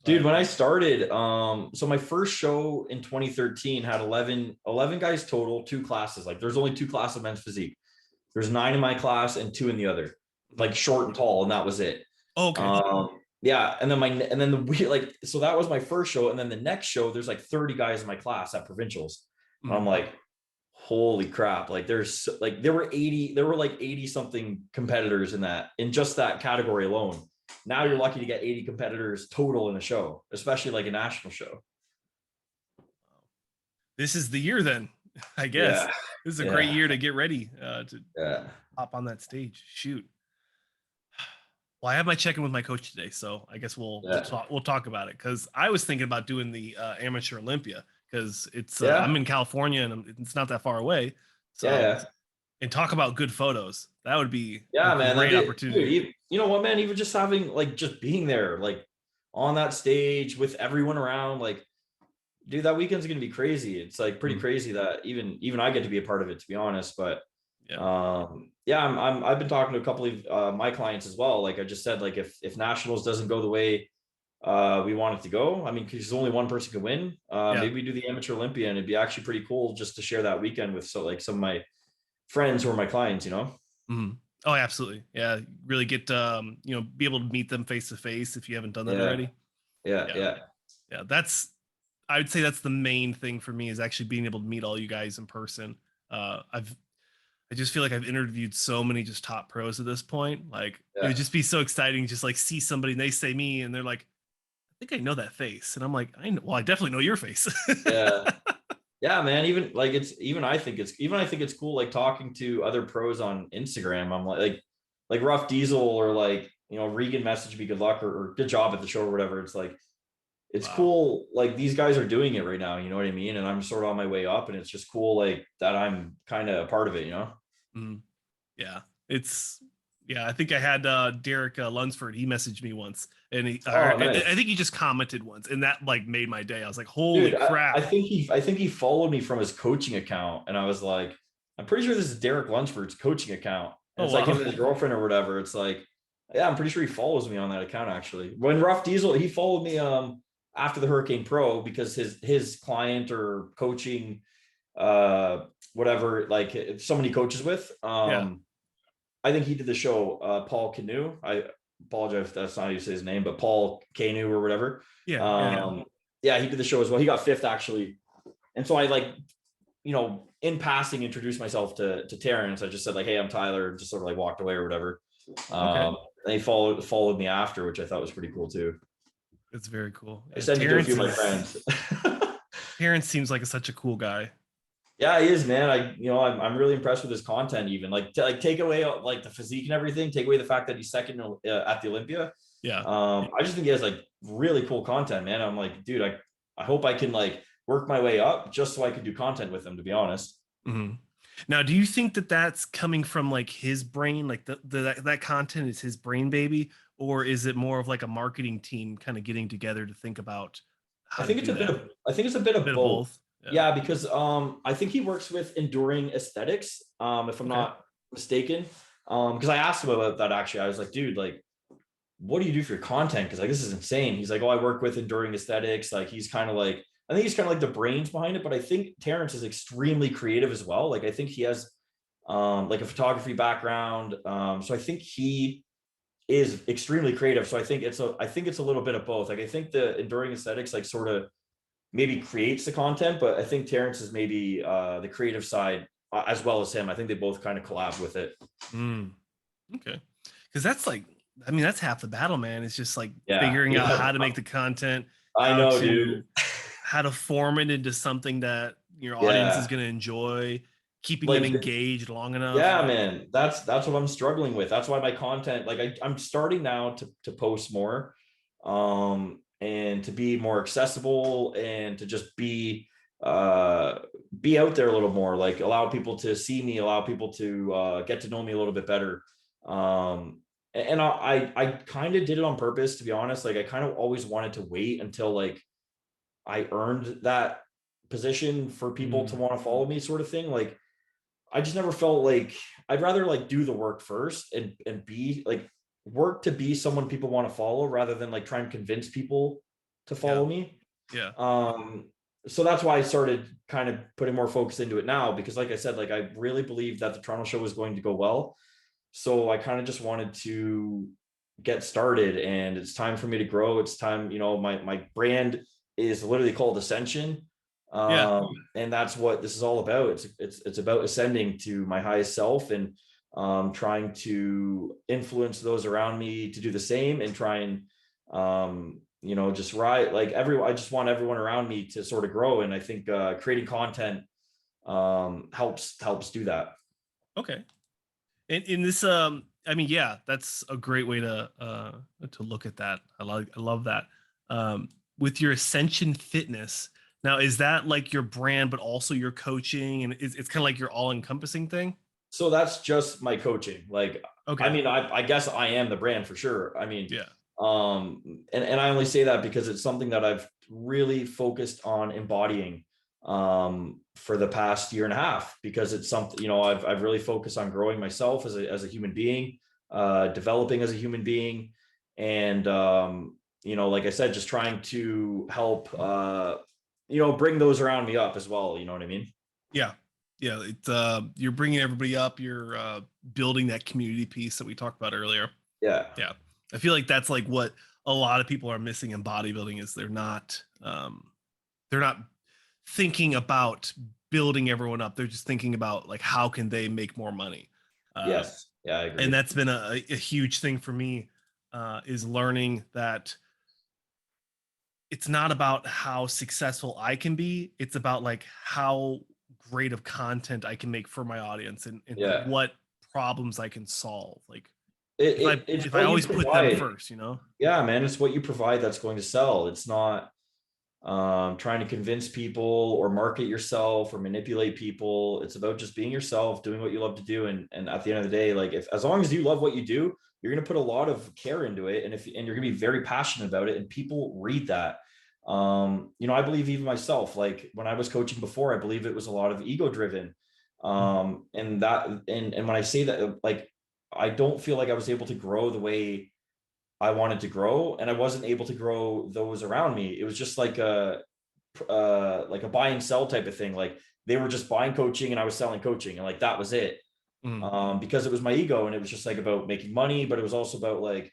Dude, But when I started, so my first show in 2013 had 11 guys total, 2 classes. Like there's only 2 classes of men's physique. There's 9 in my class and 2 in the other, like short and tall, and that was it. oh, okay. Yeah, and then so that was my first show, and then the next show there's like 30 guys in my class at provincials, and I'm Mhm. like, holy crap! Like there were 80 something competitors in just that category alone. Now you're lucky to get 80 competitors total in a show, especially like a national show. This is the year then, I guess. Yeah, This is a great yeah, year to get ready to yeah. hop on that stage. Shoot. Well, I have my check-in with my coach today, so I guess Yeah. we'll talk about it, because I was thinking about doing the amateur Olympia, because it's I'm Yeah. in California, and it's not that far away. Yeah. So, Yeah. and talk about good photos. That would be a Yeah, man. great opportunity. Dude, you know what, man? Even just having like just being there, like on that stage with everyone around, like, dude, that weekend's gonna be crazy. It's like pretty Mhm. crazy that even I get to be a part of it, to be honest. But Yeah. yeah, I've been talking to a couple of my clients as well. Like I just said, like if nationals doesn't go the way we want it to go, I mean, because only one person can win. Yeah. Maybe we do the amateur Olympia, and it'd be actually pretty cool just to share that weekend with some of my friends who are my clients. You know? Mhm. Oh, absolutely. Yeah. Really get be able to meet them face to face if you haven't done that Yeah, already. yeah, Yeah. yeah. Yeah. I would say that's the main thing for me, is actually being able to meet all you guys in person. I've I just feel like I've interviewed so many just top pros at this point. Like it Yeah. would just be so exciting, just like see somebody and they say me and they're like, I think I know that face. And I'm like, I know, well, I definitely know your face. Yeah. Yeah, man. Even like I think it's cool like talking to other pros on Instagram. I'm like Rough Diesel or like, Regan messaged me good luck or good job at the show or whatever. It's like it's Wow. cool. Like these guys are doing it right now, you know what I mean? And I'm sort of on my way up, and it's just cool like that I'm kind of a part of it, Mhm. Yeah, it's yeah. I think I had Derek Lunsford. He messaged me once, and Oh, I nice. think he just commented once, and that like made my day. I was like, "Holy Dude, I crap!" think he followed me from his coaching account, and I was like, I'm pretty sure this is Derek Lunsford's coaching account, and Oh it's like him wow. and his girlfriend or whatever. It's like, yeah, I'm pretty sure he follows me on that account actually. When Rough Diesel, he followed me after the Hurricane Pro because his client or coaching whatever, like if somebody coaches with, Yeah, I think he did the show, Paul Canoe. I apologize if that's not how you say his name, but Paul Canoe or whatever. yeah, yeah. Yeah, he did the show as well. He got fifth actually. And so I like, in passing introduced myself to Terrence. I just said like, hey, I'm Tyler, just sort of like walked away or whatever. Okay, And he followed me after, which I thought was pretty cool too. it's very cool. I Yeah, sent it to a few of my friends. Terrence seems like such a cool guy. Yeah, he is, man. I'm really impressed with his content. Even like take away like the physique and everything. Take away the fact that he's second at the Olympia. Yeah. I just think he has like really cool content, man. I'm like, dude, I hope I can like work my way up just so I can do content with him. To be honest. Hmm. Now, do you think that that's coming from like his brain, like that content is his brain baby, or is it more of like a marketing team kind of getting together to think about I how to think it's do a bit that? of I think it's a bit of Bit of both. both. Yeah. Yeah, because I think he works with Enduring Aesthetics, if I'm Okay. not mistaken. Because I asked him about that actually. I was like, dude, like, what do you do for your content? Because like this is insane. He's like, oh, I work with Enduring Aesthetics. Like he's kind of like, I think he's kind of like the brains behind it, but I think Terrence is extremely creative as well. Like I think he has like a photography background. So I think he is extremely creative. So I think it's a little bit of both. Like I think the Enduring Aesthetics like sort of maybe creates the content, but I think Terrence is maybe the creative side as well as him. I think they both kind of collab with it. Mm, okay. Because that's like, I mean, that's half the battle, man. It's just like Yeah, figuring out yeah, how to make the content, I how know, to dude. how to form it into something that your audience is Yeah, going to enjoy, keeping them like engaged long enough. yeah, man. That's what I'm struggling with. That's why my content, like I'm starting now to post more, and to be more accessible and to just be out there a little more, like allow people to see me, allow people to get to know me a little bit better. And I kind of did it on purpose, to be honest. Like I kind of always wanted to wait until like I earned that position for people to Mm, want to follow me, sort of thing. Like I just never felt like I'd rather like do the work first and be like work to be someone people want to follow rather than like try and convince people to yeah. follow me. Yeah. So that's why I started kind of putting more focus into it now, because like I said, like I really believed that the Toronto show was going to go well. So I kind of just wanted to get started, and it's time for me to grow. It's time, my brand is literally called Ascension. Yeah. And that's what this is all about. It's about ascending to my highest self, and trying to influence those around me to do the same, and try and just ride like everyone. I just want everyone around me to sort of grow, and I think creating content helps do that. Okay. And in this, I mean, yeah, that's a great way to look at that. I love that. With your Ascension Fitness, now is that like your brand, but also your coaching, and it's kind of like your all encompassing thing? So that's just my coaching. Like, I Okay. mean, I guess I am the brand for sure. I mean, Yeah. and I only say that because it's something that I've really focused on embodying for the past year and a half, because it's something, I've really focused on growing myself as a human being, developing as a human being. And, like I said, just trying to help, bring those around me up as well. You know what I mean? Yeah. Yeah. It's you're bringing everybody up. You're building that community piece that we talked about earlier. Yeah. Yeah. I feel like that's like what a lot of people are missing in bodybuilding is they're not thinking about building everyone up. They're just thinking about like, how can they make more money? Yes. Yeah, I agree. And that's been a huge thing for me, is learning that it's not about how successful I can be. It's about like how great of content I can make for my audience, and Yeah. what problems I can solve. Like It's if I what you always put them provide. first, you know? Yeah, man, it's what you provide that's going to sell. It's not trying to convince people or market yourself or manipulate people. It's about just being yourself, doing what you love to do. And at the end of the day, like if, as long as you love what you do, you're going to put a lot of care into it. And you're going to be very passionate about it. And people read that. You know, I believe even myself, like when I was coaching before, I believe it was a lot of ego driven. And when I say that, like, I don't feel like I was able to grow the way I wanted to grow, and I wasn't able to grow those around me. It was just like a buy and sell type of thing. Like they were just buying coaching and I was selling coaching, and like that was it. Because it was my ego, and it was just like about making money, but it was also about like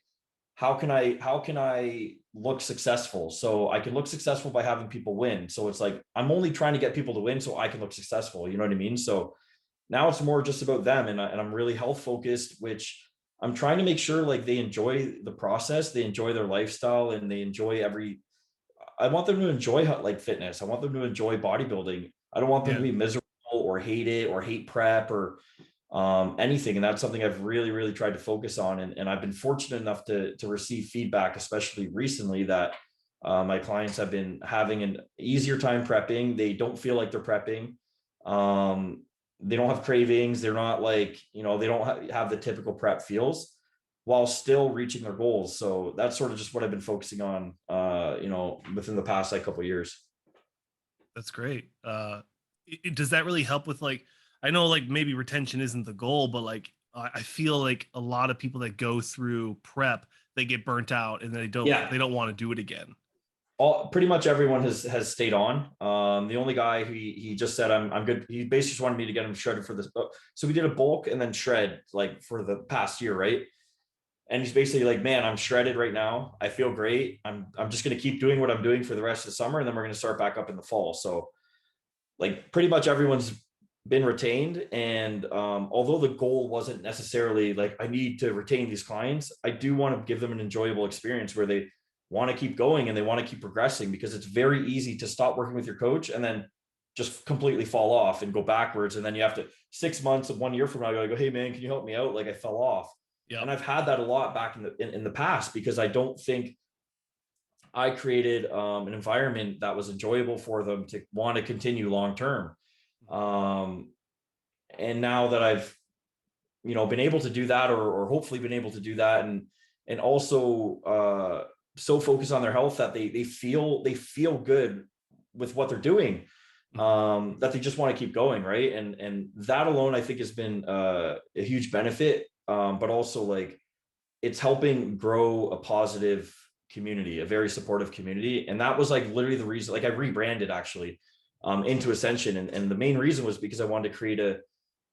how can I look successful? So I can look successful by having people win. So it's like I'm only trying to get people to win so I can look successful. You know what I mean? So now it's more just about them, and I'm really health focused, which I'm trying to make sure like they enjoy the process, they enjoy their lifestyle, and they enjoy every. I want them to enjoy like fitness. I want them to enjoy bodybuilding. I don't want them to Yeah. be miserable or hate it or hate prep or anything. And that's something I've really, really tried to focus on. And I've been fortunate enough to receive feedback, especially recently, that my clients have been having an easier time prepping. They don't feel like they're prepping. They don't have cravings. They're not like, you know, they don't have the typical prep feels while still reaching their goals. So that's sort of just what I've been focusing on, you know, within the past like couple of years. That's great. Does that really help with like, I know like maybe retention isn't the goal, but like I feel like a lot of people that go through prep, they get burnt out and Yeah. they don't want to do it again. Pretty much everyone has stayed on. The only guy who he just said I'm good. He basically just wanted me to get him shredded for this. So we did a bulk and then shred like for the past year, right? And he's basically like, man, I'm shredded right now. I feel great. I'm just gonna keep doing what I'm doing for the rest of the summer, and then we're gonna start back up in the fall. So like pretty much everyone's been retained. And although the goal wasn't necessarily like I need to retain these clients, I do want to give them an enjoyable experience where they want to keep going and they want to keep progressing, because it's very easy to stop working with your coach and then just completely fall off and go backwards. And then you have to 6 months of 1 year from now, you go, hey man, can you help me out? Like I fell off. Yeah. And I've had that a lot back in the past, because I don't think I created an environment that was enjoyable for them to want to continue long term. Um, and now that I've, you know, been able to do that, or hopefully been able to do that, and also so focus on their health that they feel good with what they're doing, that they just want to keep going, right? And that alone I think has been a huge benefit, but also like it's helping grow a positive community, a very supportive community. And that was like literally the reason, like I rebranded actually into Ascension. And the main reason was because I wanted to create a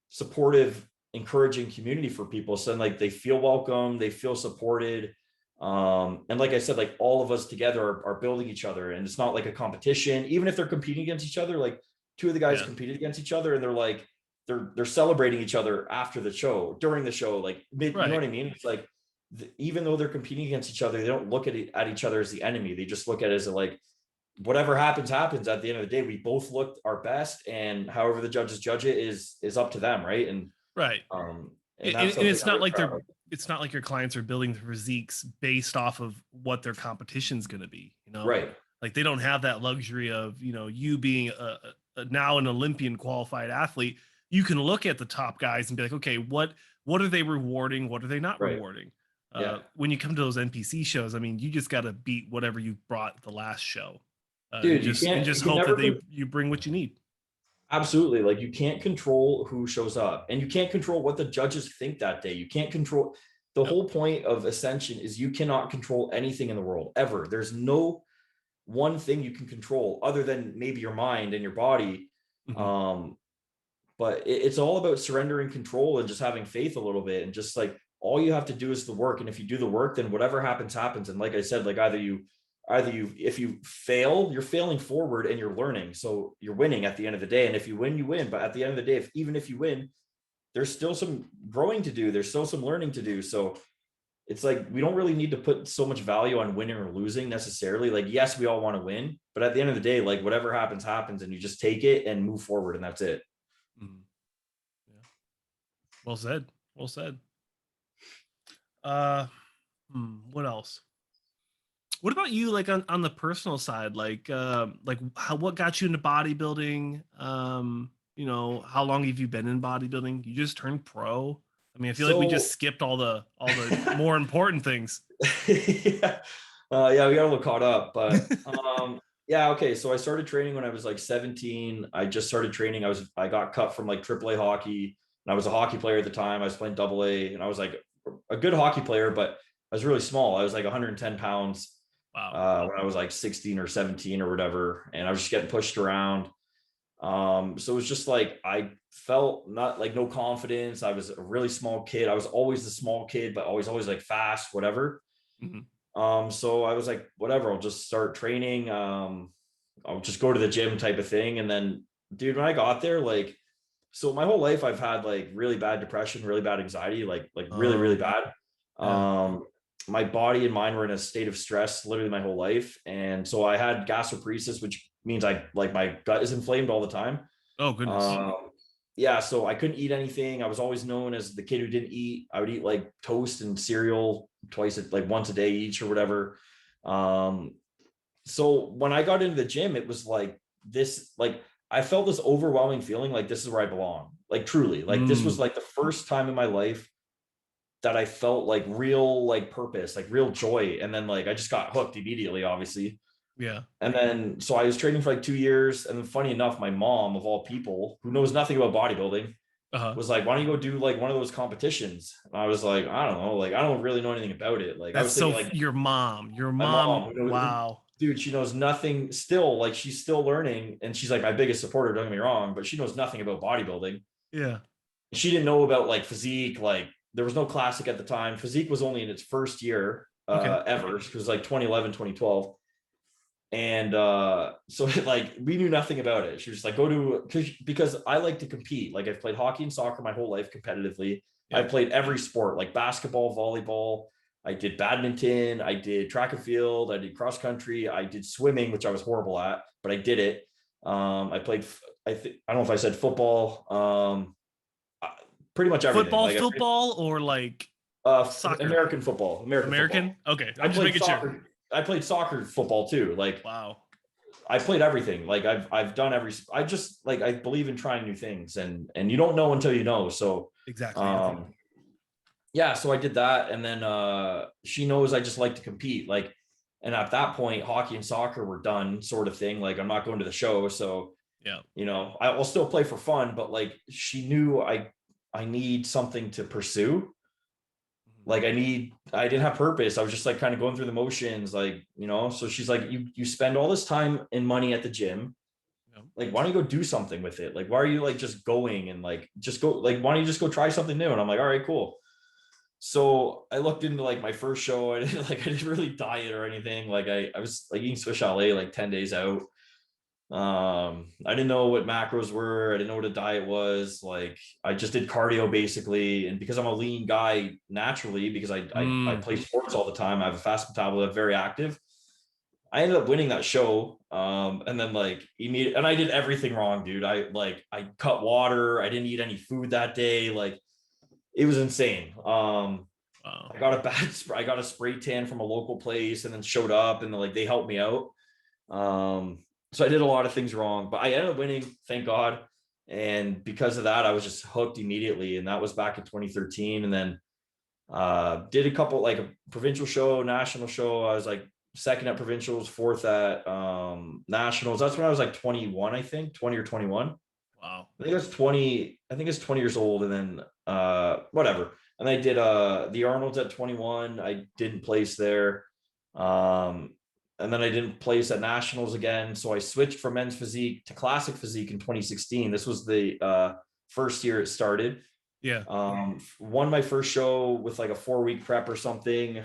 supportive, encouraging community for people. So then like they feel welcome, they feel supported. And like I said, like all of us together are building each other, and it's not like a competition, even if they're competing against each other. Like two of the guys competed against each other, and they're like, they're celebrating each other after the show, during the show, like you know what I mean? It's like, even though they're competing against each other, they don't look at each other as the enemy. They just look at it as like, whatever happens. At the end of the day, we both looked our best, and however the judges judge it is up to them, right? And and that's it's not like it's not like your clients are building their physiques based off of what their competition's going to be, you know? Right. Like they don't have that luxury of, you know, you being now an Olympian qualified athlete. You can look at the top guys and be like, okay, what are they rewarding? What are they not rewarding? When you come to those NPC shows, I mean, you just got to beat whatever you brought the last show. Dude, and just hope that you bring what you need. Absolutely. Like you can't control who shows up, and you can't control what the judges think that day. You can't control. The whole point of Ascension is you cannot control anything in the world ever. There's no one thing you can control other than maybe your mind and your body. But it's all about surrendering control and just having faith a little bit, and just like all you have to do is the work. And if you do the work, then whatever happens happens. And like I said, like either you either if you fail, you're failing forward and you're learning. So you're winning at the end of the day. And if you win, you win. But at the end of the day, even if you win, there's still some growing to do. There's still some learning to do. So it's like, we don't really need to put so much value on winning or losing necessarily. Like, yes, we all want to win, but at the end of the day, like whatever happens, happens, and you just take it and move forward, and that's it. Mm-hmm. Yeah. Well said. Well said. What else? What about you, like on the personal side, like what got you into bodybuilding? You know, how long have you been in bodybuilding? You just turned pro. I mean, I feel like we just skipped all the more important things. Yeah. Yeah, we got a little caught up, but yeah, okay. So I started training when I was like 17. I just started training. I got cut from like AAA hockey, and I was a hockey player at the time. I was playing AA, and I was like a good hockey player, but I was really small. I was like 110 pounds. Wow. When I was like 16 or 17 or whatever, and I was just getting pushed around. So it was just like, I felt not like no confidence. I was a really small kid. I was always the small kid, but always like fast, whatever. Mm-hmm. So I was like, whatever, I'll just start training. I'll just go to the gym type of thing. And then, dude, when I got there, like, so my whole life I've had like really bad depression, really bad anxiety, like really, really bad. Yeah. My body and mind were in a state of stress literally my whole life. And so I had gastroparesis, which means I like my gut is inflamed all the time. Oh goodness. Yeah, so I couldn't eat anything. I was always known as the kid who didn't eat. I would eat like toast and cereal like once a day each or whatever. So when I got into the gym, it was like this, like I felt this overwhelming feeling like this is where I belong. Like truly, like this was like the first time in my life that I felt like real, like purpose, like real joy. And then like I just got hooked immediately, obviously. Yeah. And then so I was training for like 2 years. And then funny enough, my mom of all people who knows nothing about bodybuilding was like, why don't you go do like one of those competitions? And I was like, I don't know, like I don't really know anything about it. Like I That's was thinking so like your mom, my mom, wow. dude, she knows nothing still, like she's still learning, and she's like my biggest supporter, don't get me wrong, but she knows nothing about bodybuilding. Yeah. She didn't know about like Physique, like there was no classic at the time. Physique was only in its first year ever. It was like 2011, 2012. And so like we knew nothing about it. She was like, go to, because I like to compete. Like I've played hockey and soccer my whole life competitively. Yeah. I've played every sport, like basketball, volleyball. I did badminton. I did track and field. I did cross country. I did swimming, which I was horrible at, but I did it. I played, I don't know if I said football. Pretty much everything. Football, or like soccer? American football. American? Football. Okay. I'm just making soccer. sure. I played soccer, football too. Like, wow. I played everything. Like I've done I just like, I believe in trying new things, and you don't know until you know. So exactly. yeah, so I did that. And then she knows I just like to compete. Like, and at that point, hockey and soccer were done, sort of thing. Like I'm not going to the show. So yeah, you know, I will still play for fun, but like she knew I need something to pursue. Like I didn't have purpose. I was just like kind of going through the motions, like, you know. So she's like, you spend all this time and money at the gym. Yeah. Like, why don't you go do something with it? Like, why are you like just going and like just go, like, why don't you just go try something new? And I'm like, all right, cool. So I looked into like my first show. I didn't really diet or anything. Like I was like eating Swiss chalet like 10 days out. I didn't know what macros were. I didn't know what a diet was. Like I just did cardio basically. And because I'm a lean guy naturally, because I play sports all the time, I have a fast metabolism, I'm very active. I ended up winning that show. And then like and I did everything wrong, dude. I cut water. I didn't eat any food that day. Like it was insane. Wow. I got a spray tan from a local place, and then showed up, and like they helped me out. So I did a lot of things wrong, but I ended up winning, thank God. And because of that, I was just hooked immediately. And that was back in 2013. And then did a couple, like a provincial show, national show. I was like second at provincials, fourth at nationals. That's when I was like 21, I think 20 or 21. Wow. I think I was 20. I think it's 20 years old. And then whatever. And I did the Arnold's at 21. I didn't place there. And then I didn't place at nationals again. So I switched from men's physique to classic physique in 2016. This was the first year it started. Yeah. Won my first show with like a 4-week prep or something.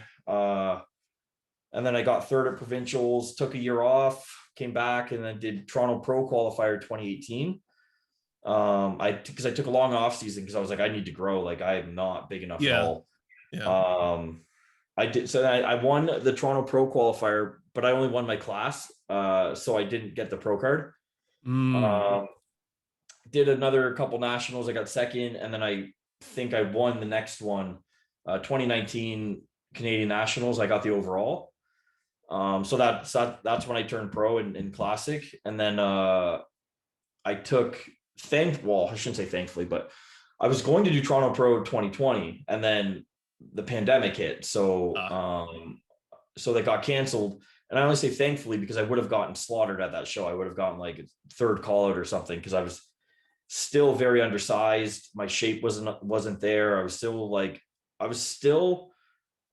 And then I got third at provincials, took a year off, came back, and then did Toronto Pro Qualifier 2018. Because I took a long off season because I was like, I need to grow. Like I am not big enough at all. I did. So I won the Toronto Pro Qualifier, but I only won my class. So I didn't get the pro card. Did another couple nationals. I got second, and then I think I won the next one, 2019 Canadian Nationals. I got the overall. So that's when I turned pro in classic, and then I took I shouldn't say thankfully, but I was going to do Toronto Pro 2020, and then the pandemic hit, so that got canceled. And I only say thankfully because I would have gotten slaughtered at that show. I would have gotten like a third call out or something because I was still very undersized. My shape wasn't there. I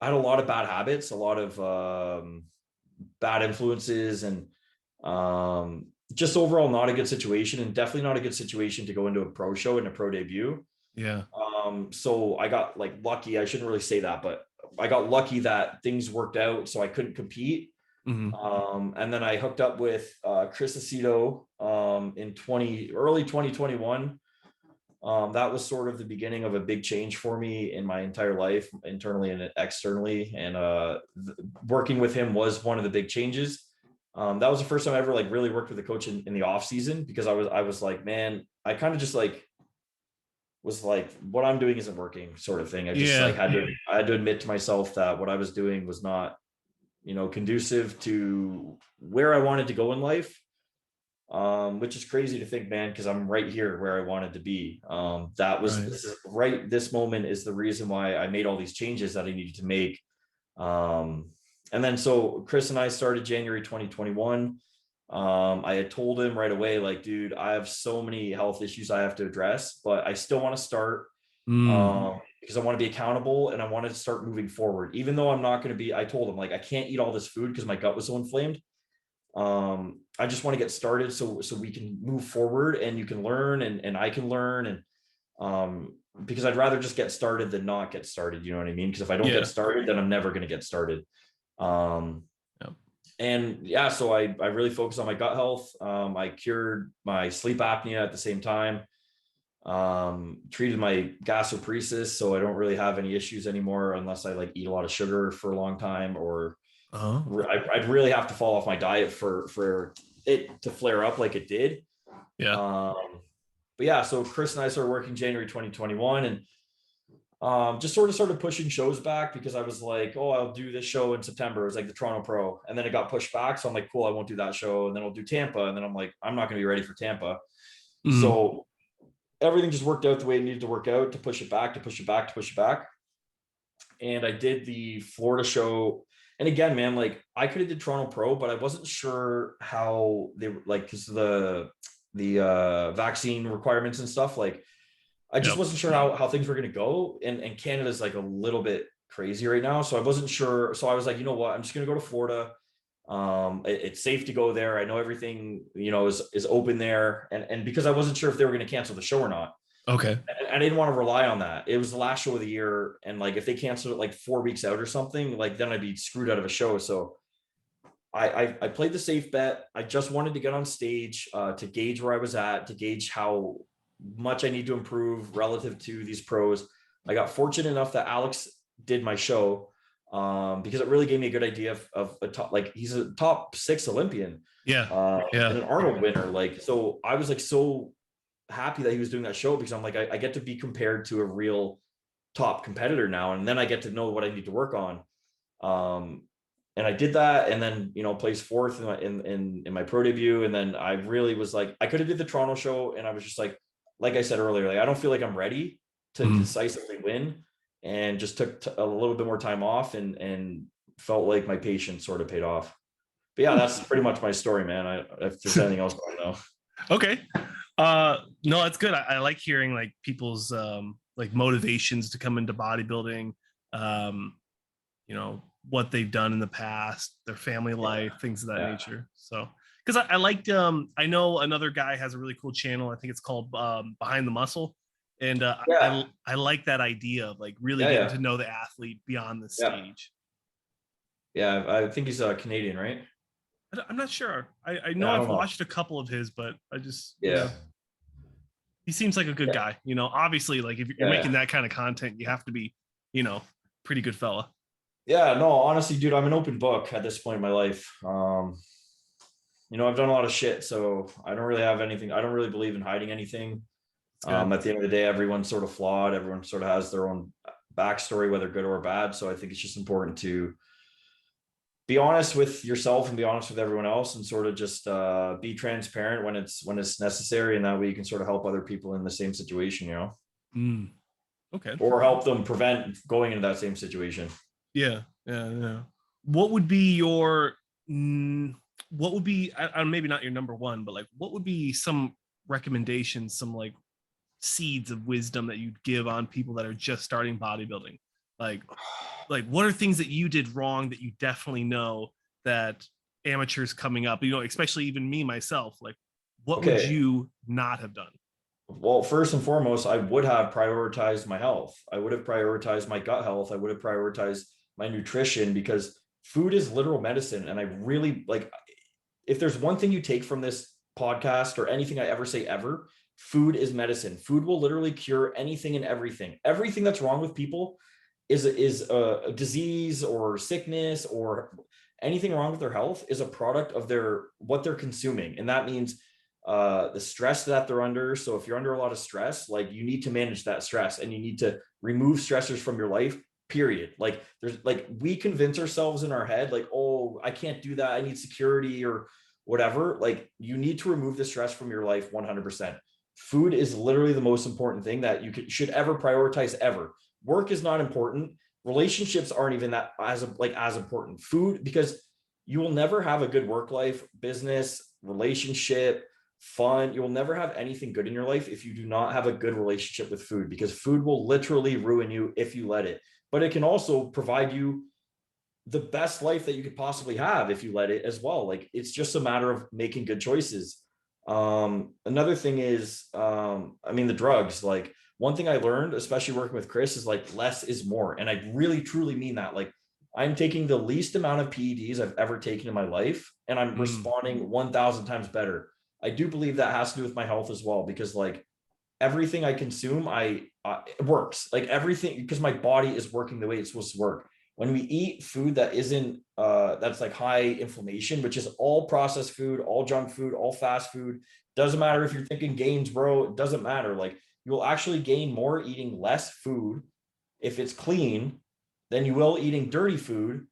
had a lot of bad habits, a lot of bad influences, and just overall not a good situation, and definitely not a good situation to go into a pro show and a pro debut. So I got like lucky. I shouldn't really say that, but I got lucky that things worked out so I couldn't compete. And then I hooked up with Chris Aceto in early 2021. That was sort of the beginning of a big change for me in my entire life, internally and externally. And working with him was one of the big changes. That was the first time I ever like really worked with a coach in the off season, because I was like, man, I kind of just like was like, what I'm doing isn't working, sort of thing. I just I had to admit to myself that what I was doing was not, conducive to where I wanted to go in life. Which is crazy to think, man, because I'm right here where I wanted to be. This moment is the reason why I made all these changes that I needed to make. And then so Chris and I started January 2021. I had told him right away, like, dude, I have so many health issues I have to address, but I still want to start because I want to be accountable and I wanted to start moving forward. Even though I'm not going to be, I told him, like, I can't eat all this food because my gut was so inflamed. I just want to get started so we can move forward and you can learn and I can learn. And because I'd rather just get started than not get started. You know what I mean? Because if I don't get started, then I'm never going to get started. And so I really focused on my gut health. I cured my sleep apnea at the same time. Treated my gastroparesis, so I don't really have any issues anymore unless I like eat a lot of sugar for a long time, or I'd really have to fall off my diet for it to flare up like it did. But yeah, so Chris and I started working January 2021, and just sort of started pushing shows back because I was like, oh, I'll do this show in September. It was like the Toronto Pro, and then it got pushed back. So I'm like, cool, I won't do that show, and then I'll do Tampa, and then I'm like, I'm not going to be ready for Tampa. So everything just worked out the way it needed to work out to push it back. And I did the Florida show. And again, man, like I could have did Toronto Pro, but I wasn't sure how they were, like, because the vaccine requirements and stuff, like I just wasn't sure how things were going to go. And Canada's like a little bit crazy right now. So I wasn't sure. So I was like, you know what, I'm just going to go to Florida. It's safe to go there. I know everything, is open there. And because I wasn't sure if they were going to cancel the show or not. Okay. And I didn't want to rely on that. It was the last show of the year. And like, if they canceled it like 4 weeks out or something, like then I'd be screwed out of a show. So I played the safe bet. I just wanted to get on stage to gauge where I was at, to gauge how much I need to improve relative to these pros. I got fortunate enough that Alex did my show because it really gave me a good idea of a top, like he's a top 6 Olympian. And an Arnold winner. Like, so I was like, so happy that he was doing that show because I'm like, I get to be compared to a real top competitor now. And then I get to know what I need to work on. And I did that, and then, placed 4th in my pro debut. And then I really was like, I could have did the Toronto show. And I was just like I said earlier, like, I don't feel like I'm ready to decisively win, and just took a little bit more time off and felt like my patience sort of paid off. But yeah, that's pretty much my story, man. If there's anything else going on. Okay. No, that's good. I like hearing like people's like motivations to come into bodybuilding, what they've done in the past, their family life, things of that nature. So, because I liked, I know another guy has a really cool channel. I think it's called Behind the Muscle. And I like that idea of like really getting to know the athlete beyond the stage. Yeah, I think he's Canadian, right? I'm not sure. I know Yeah, I I've don't know. watched a couple of his, but I just, Yeah. he seems like a good guy. Obviously, like if you're making Yeah. that kind of content, you have to be, you know, pretty good fella. Yeah, no, honestly, dude, I'm an open book at this point in my life. I've done a lot of shit, so I don't really have anything. I don't really believe in hiding anything. It's good. At the end of the day, everyone's sort of flawed. Everyone sort of has their own backstory, whether good or bad. So I think it's just important to be honest with yourself and be honest with everyone else, and sort of just be transparent when it's necessary, and that way you can sort of help other people in the same situation, Mm, okay. or help them prevent going into that same situation. Yeah. Yeah. Yeah. What would be your, what would be, maybe not your number one, but like, what would be some recommendations, some like seeds of wisdom that you'd give on people that are just starting bodybuilding? Like what are things that you did wrong that you definitely know that amateurs coming up, especially even me myself, like what would Okay. you not have done? Well, first and foremost, I would have prioritized my health. I would have prioritized my gut health. I would have prioritized my nutrition, because food is literal medicine. And I really like, if there's one thing you take from this podcast or anything I ever say ever, food is medicine. Food will literally cure anything and everything. Everything that's wrong with people is a disease or sickness, or anything wrong with their health is a product of what they're consuming. And that means the stress that they're under. So if you're under a lot of stress, like you need to manage that stress, and you need to remove stressors from your life, period. Like we convince ourselves in our head, like, oh, I can't do that, I need security or whatever. Like you need to remove the stress from your life 100%. Food is literally the most important thing that should ever prioritize ever. Work is not important. Relationships aren't even that as important. Food, because you will never have a good work life, business, relationship, fun. You will never have anything good in your life if you do not have a good relationship with food, because food will literally ruin you if you let it. But it can also provide you the best life that you could possibly have if you let it as well. Like it's just a matter of making good choices. Another thing is, the drugs. Like one thing I learned, especially working with Chris, is like less is more. And I really, truly mean that. Like I'm taking the least amount of PEDs I've ever taken in my life, and I'm responding 1,000 times better. I do believe that has to do with my health as well, because like everything I consume, it works. Like everything, because my body is working the way it's supposed to work. When we eat food that isn't that's like high inflammation, which is all processed food, all junk food, all fast food, doesn't matter if you're thinking gains, bro, it doesn't matter. Like you'll actually gain more eating less food if it's clean than you will eating dirty food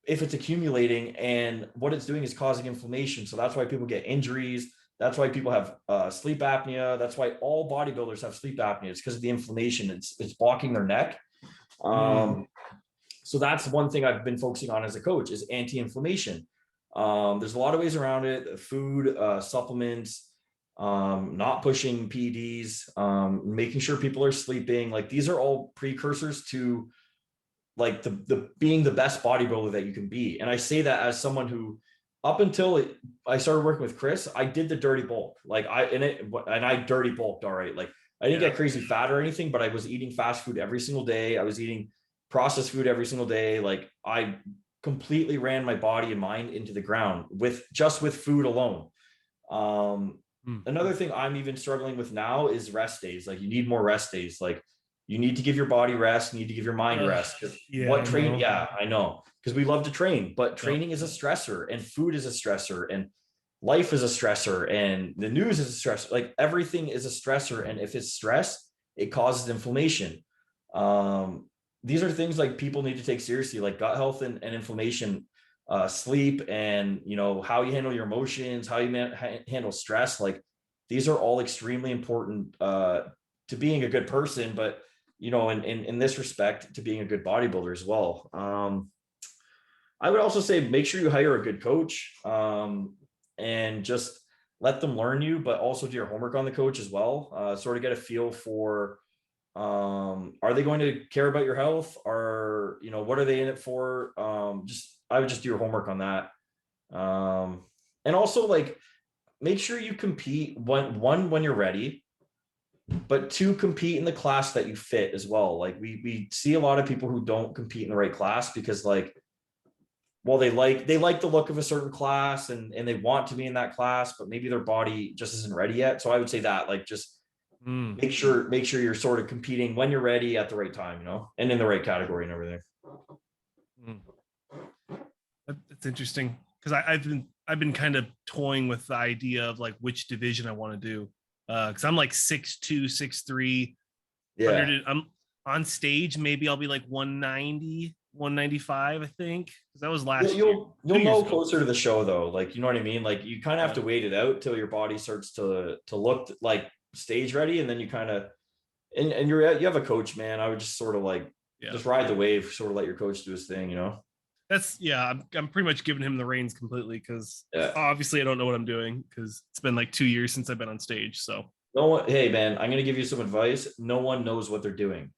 if it's accumulating, and what it's doing is causing inflammation. So that's why people get injuries. That's why people have sleep apnea. That's why all bodybuilders have sleep apnea. It's because of the inflammation. It's blocking their neck. So that's one thing I've been focusing on as a coach, is anti-inflammation. There's a lot of ways around it: food, supplements, not pushing PEDs, making sure people are sleeping. Like these are all precursors to like the being the best bodybuilder that you can be. And I say that as someone who, up until I started working with Chris, I did the dirty bulk. Like I dirty bulked. All right. Like I didn't get crazy fat or anything, but I was eating fast food every single day. I was eating processed food every single day. Like I completely ran my body and mind into the ground with food alone. Another thing I'm even struggling with now is rest days. Like you need more rest days. Like you need to give your body rest, you need to give your mind rest. I know. Because we love to train, but training is a stressor, and food is a stressor, and life is a stressor, and the news is a stressor. Like everything is a stressor. And if it's stress, it causes inflammation. These are things like people need to take seriously, like gut health and inflammation, sleep, and how you handle your emotions, how you handle stress. Like these are all extremely important to being a good person, but in this respect, to being a good bodybuilder as well. I would also say make sure you hire a good coach, and just let them learn you, but also do your homework on the coach as well. Sort of get a feel for, are they going to care about your health, or what are they in it for? I would just do your homework on that. And also like make sure you compete when you're ready, but two, compete in the class that you fit as well. Like we see a lot of people who don't compete in the right class because like well, they like the look of a certain class and they want to be in that class, but maybe their body just isn't ready yet. So I would say that, like, just make sure you're sort of competing when you're ready at the right time, you know, and in the right category and everything. That's interesting, because I've been kind of toying with the idea of like which division I want to do, because I'm like 6'2", 6'3". Yeah. I'm on stage. Maybe I'll be like 190, 195, I think. Because that was last year. You'll know closer to the show though. Like, you know what I mean? Like, you kind of have to wait it out till your body starts to look like stage ready. And then you kind of, and you have a coach, man. I would just sort of like, just ride the wave, sort of let your coach do his thing, you know? I'm pretty much giving him the reins completely, because obviously I don't know what I'm doing, because it's been like 2 years since I've been on stage. So no one, hey man, I'm going to give you some advice. No one knows what they're doing.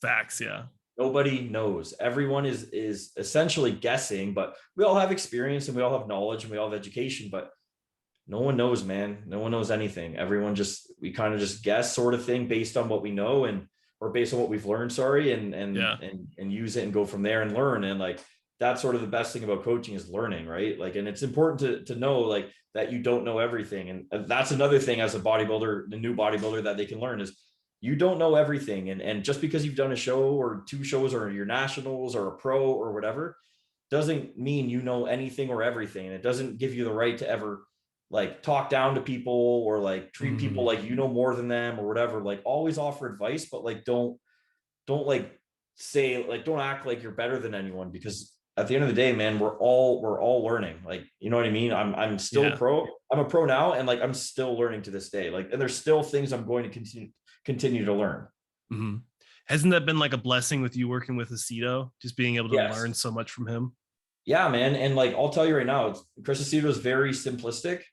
Facts. Yeah. Nobody knows. Everyone is essentially guessing, but we all have experience and we all have knowledge and we all have education, but no one knows, man. No one knows anything. Everyone we kind of just guess, sort of thing, based on what we know or based on what we've learned, and use it and go from there and learn. And like, that's sort of the best thing about coaching is learning, right? Like, and it's important to know like that you don't know everything. And that's another thing as a bodybuilder, the new bodybuilder, that they can learn is you don't know everything. And just because you've done a show or 2 shows or your nationals or a pro or whatever, doesn't mean you know anything or everything. And it doesn't give you the right to ever like talk down to people or like treat people like you know more than them or whatever. Like, always offer advice, but like don't like say, like, don't act like you're better than anyone, because at the end of the day, man, we're all learning. Like, you know what I mean? I'm still pro. I'm a pro now, and like I'm still learning to this day. Like, and there's still things I'm going to continue to learn. Hasn't that been like a blessing with you working with Aceto, just being able to learn so much from him? Yeah, man. And like, I'll tell you right now, Chris Aceto is very simplistic.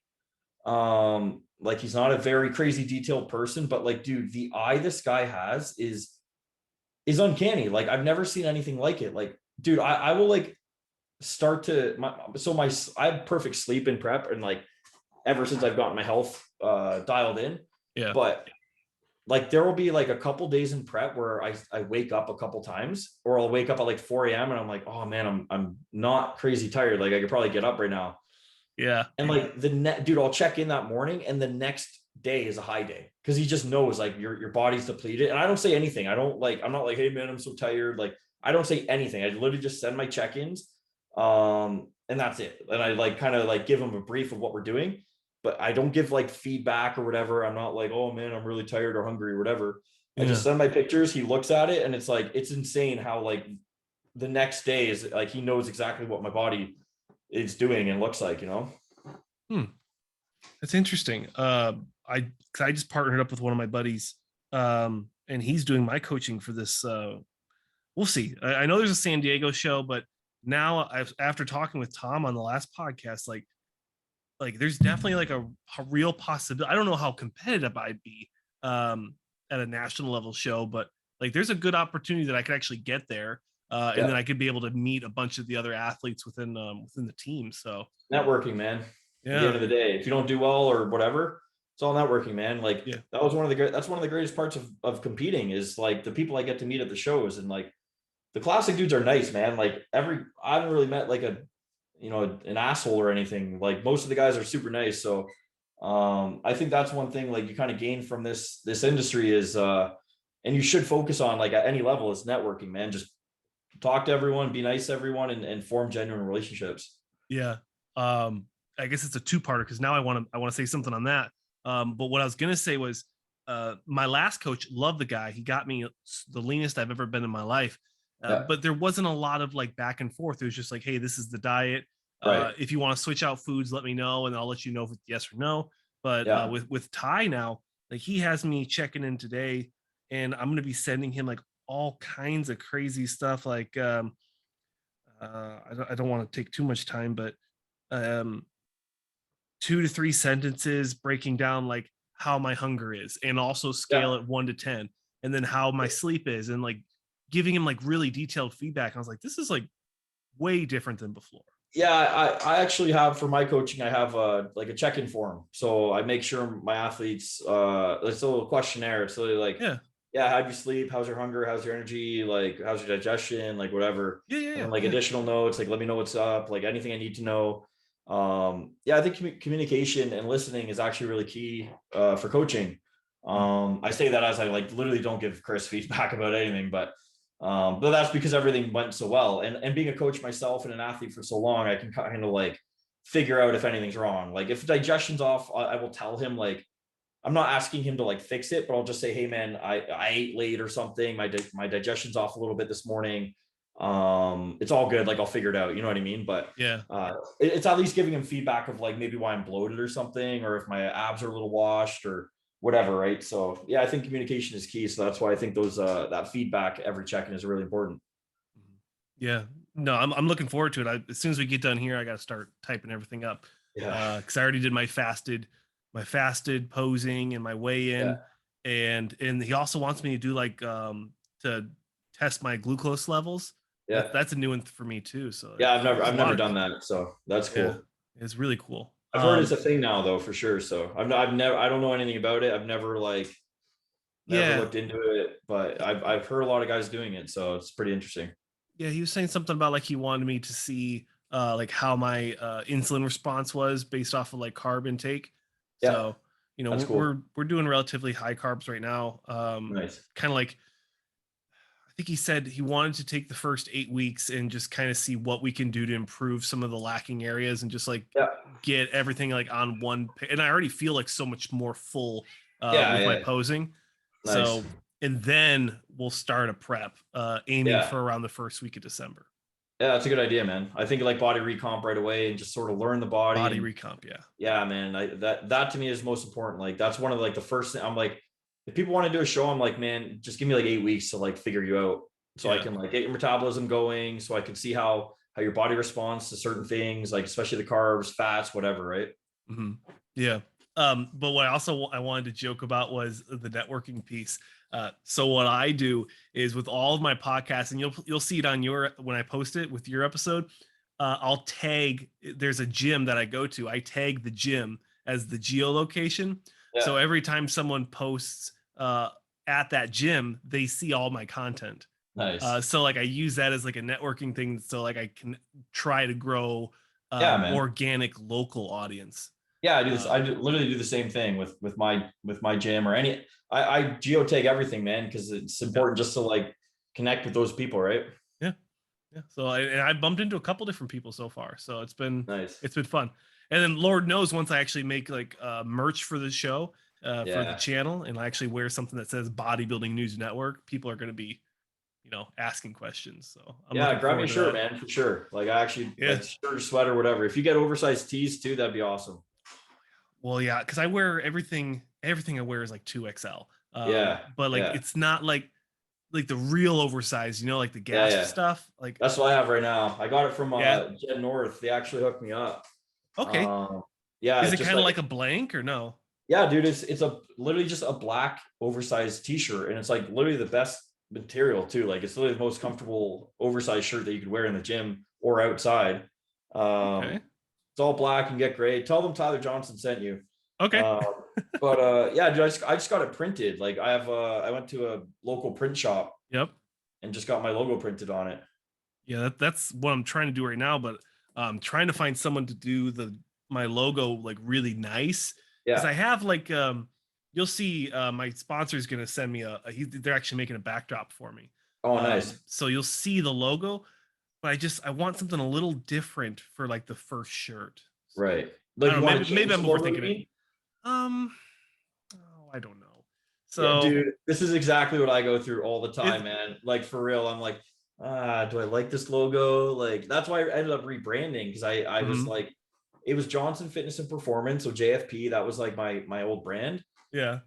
Like, he's not a very crazy detailed person, but like, dude, the eye this guy has is uncanny. Like, I've never seen anything like it. Like, dude, I will like start to I have perfect sleep in prep, and like ever since I've gotten my health dialed in. Yeah. But like, there will be like a couple days in prep where I wake up a couple times, or I'll wake up at like 4 a.m. and I'm like, oh man, I'm not crazy tired. Like, I could probably get up right now. Yeah. And like dude, I'll check in that morning, and the next day is a high day, because he just knows like your body's depleted. And I don't say anything. I'm not like, hey man, I'm so tired. Like, I don't say anything. I literally just send my check-ins. And that's it. And I like kind of like give him a brief of what we're doing, but I don't give like feedback or whatever. I'm not like, oh man, I'm really tired or hungry or whatever. I just send my pictures. He looks at it, and it's like, it's insane how like the next day is like, he knows exactly what my body is doing and looks like, you know? That's interesting. I just partnered up with one of my buddies, and he's doing my coaching for this. We'll see. I know there's a San Diego show, but now after talking with Tom on the last podcast, like there's definitely like a real possibility. I don't know how competitive I'd be at a national level show, but like there's a good opportunity that I could actually get there. And then I could be able to meet a bunch of the other athletes within the team. So networking, man. At the end of the day, if you don't do well or whatever, it's all networking, man. Like, that's one of the greatest parts of competing, is like the people I get to meet at the shows. And like, the classic dudes are nice, man. Like, I haven't really met like an asshole or anything. Like, most of the guys are super nice. So I think that's one thing like you kind of gain from this industry is and you should focus on like at any level, is networking, man. Just talk to everyone, be nice to everyone, and form genuine relationships. Yeah. I guess it's a 2-parter, because now I want to say something on that. But what I was going to say was, my last coach, loved the guy. He got me the leanest I've ever been in my life. But there wasn't a lot of like back and forth. It was just like, hey, this is the diet. If you want to switch out foods, let me know, and I'll let you know if it's yes or no. But with Ty now, like, he has me checking in today, and I'm going to be sending him like all kinds of crazy stuff. Like, I don't want to take too much time, but 2 to 3 sentences breaking down like how my hunger is, and also scale it 1 to 10, and then how my sleep is, and like giving him like really detailed feedback. I was like, this is like way different than before. Yeah, I actually have, for my coaching, I have like a check-in form. So I make sure my athletes, it's a little questionnaire. It's really like, yeah, how'd you sleep? How's your hunger? How's your energy? Like, how's your digestion? Like, whatever. And then like additional notes, like, let me know what's up, like anything I need to know. Yeah, I think communication and listening is actually really key for coaching. I say that as I like literally don't give Chris feedback about anything, but that's because everything went so well. And being a coach myself and an athlete for so long, I can kind of like figure out if anything's wrong. Like if digestion's off, I will tell him, like, I'm not asking him to like fix it, but I'll just say, hey man, I ate late or something. My digestion's off a little bit this morning. It's all good. Like I'll figure it out. You know what I mean? But Yeah. It's at least giving him feedback of like maybe why I'm bloated or something, or if my abs are a little washed or whatever. Right. So yeah, I think communication is key. So that's why I think those that feedback every check-in is really important. Yeah. No, I'm looking forward to it. As soon as we get done here, I got to start typing everything up. Yeah. Cause I already did my fasted posing and my weigh in. And he also wants me to do like, to test my glucose levels. Yeah. That's a new one for me too. So Yeah. there's I've a lot never of, done that. So that's yeah, cool. it's really cool. I've heard it's a thing now though, for sure. So I've never, I don't know anything about it. I've never like, never Yeah. looked into it, but I've heard a lot of guys doing it. So it's pretty interesting. Yeah. He was saying something about like, he wanted me to see, like how my, insulin response was based off of like carb intake. Yeah. So, you know, That's we're cool. doing relatively high carbs right now. Nice. Kind of like, I think he said he wanted to take the first 8 weeks and just kind of see what we can do to improve some of the lacking areas and just like Yeah. get everything like on one. And I already feel like so much more full Yeah. with my Yeah. posing. Nice. So, and then we'll start a prep aiming Yeah. for around the first week of December. Yeah. That's a good idea, man. I think like body recomp right away and just sort of learn the body. Body And recomp. Yeah. yeah, man, that to me is most important. Like that's one of like the first thing I'm like, if people want to do a show, I'm like, man, just give me like 8 weeks to like figure you out. So I Yeah. can like get your metabolism going. So I can see how your body responds to certain things, like especially the carbs, fats, whatever. Right. Hmm. Yeah. But what I wanted to joke about was the networking piece. So what I do is with all of my podcasts, and you'll see it on your when I post it with your episode. I'll tag. There's a gym that I go to. I tag the gym as the geolocation. Yeah. So every time someone posts at that gym, they see all my content. Nice. So like I use that as like a networking thing. So like I can try to grow Yeah, man. organic local audience. Yeah, I do this. Um, Literally do the same thing with my gym or any. I geotag everything, man, because it's yeah, important just to like connect with those people, right? yeah, yeah. So I bumped into a couple different people so far. So Nice. it's been fun. And then Lord knows once I actually make like merch for the show, for the Yeah. channel, and I actually wear something that says Bodybuilding News Network, people are going to be, asking questions. So I'm Yeah, looking grab me a forward to shirt, that. man, for sure. Like I actually Yeah. like shirt, sweater, whatever. If you get oversized tees too, that'd be awesome. Well, yeah, because I wear everything. Everything I wear is like 2XL. Yeah, But like yeah, it's not like the real oversized, like the yeah, gasp yeah. stuff. Like That's what I have right now. I got it from yeah, Jet North. They actually hooked me up. okay. Yeah, Is it's it just kind of like like a blank or no? yeah, dude. It's a literally just a black oversized t-shirt, and it's like literally the best material too. Like it's literally the most comfortable oversized shirt that you could wear in the gym or outside. Okay. It's all black and get gray. Tell them Tyler Johnson sent you. Okay. Um, but yeah, dude, I just got it printed. Like I went to a local print shop Yep. and just got my logo printed on it. Yeah, that's what I'm trying to do right now, but I'm trying to find someone to do my logo like really nice because I Yeah. have like you'll see my sponsor is going to send me they're actually making a backdrop for me. Oh, nice. So you'll see the logo, but I want something a little different for like the first shirt. So Right. I Like don't you know, want to maybe change I'm the logo, you overthinking it. mean? Um oh, I don't know. Yeah, So dude, this is exactly what I go through all the it time, man. Like for real, I'm like, do I like this logo? Like that's why I ended up rebranding because I was mhm, like, it was Johnson Fitness and Performance, so JFP. That was like my old brand, yeah.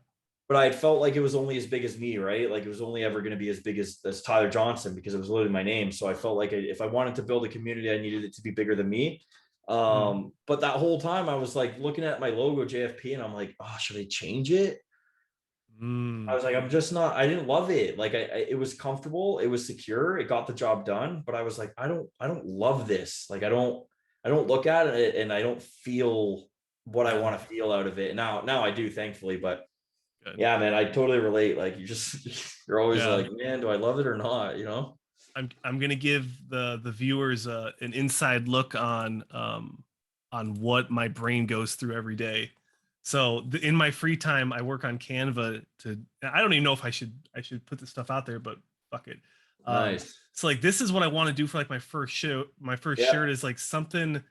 but I felt like it was only as big as me, right? Like it was only ever going to be as big as Tyler Johnson because it was literally my name. So I felt like if I wanted to build a community, I needed it to be bigger than me. Mhm. But that whole time I was like looking at my logo JFP and I'm like, oh, should I change it? I Mm. was like, I'm just not, I didn't love it. Like it was comfortable, it was secure, it got the job done, but I was like, I don't love this. Like I don't look at it and I don't feel what I Yeah. want to feel out of it. Now I do, thankfully, but Good. Yeah, man, I totally relate. Like you're always Yeah. like, man, do I love it or not? You know? I'm gonna give the viewers an inside look on what my brain goes through every day. So in my free time, I work on Canva to. I don't even know if I should put this stuff out there, but fuck it. Nice. So like this is what I want to do for like my first show. My first Yeah. shirt is like something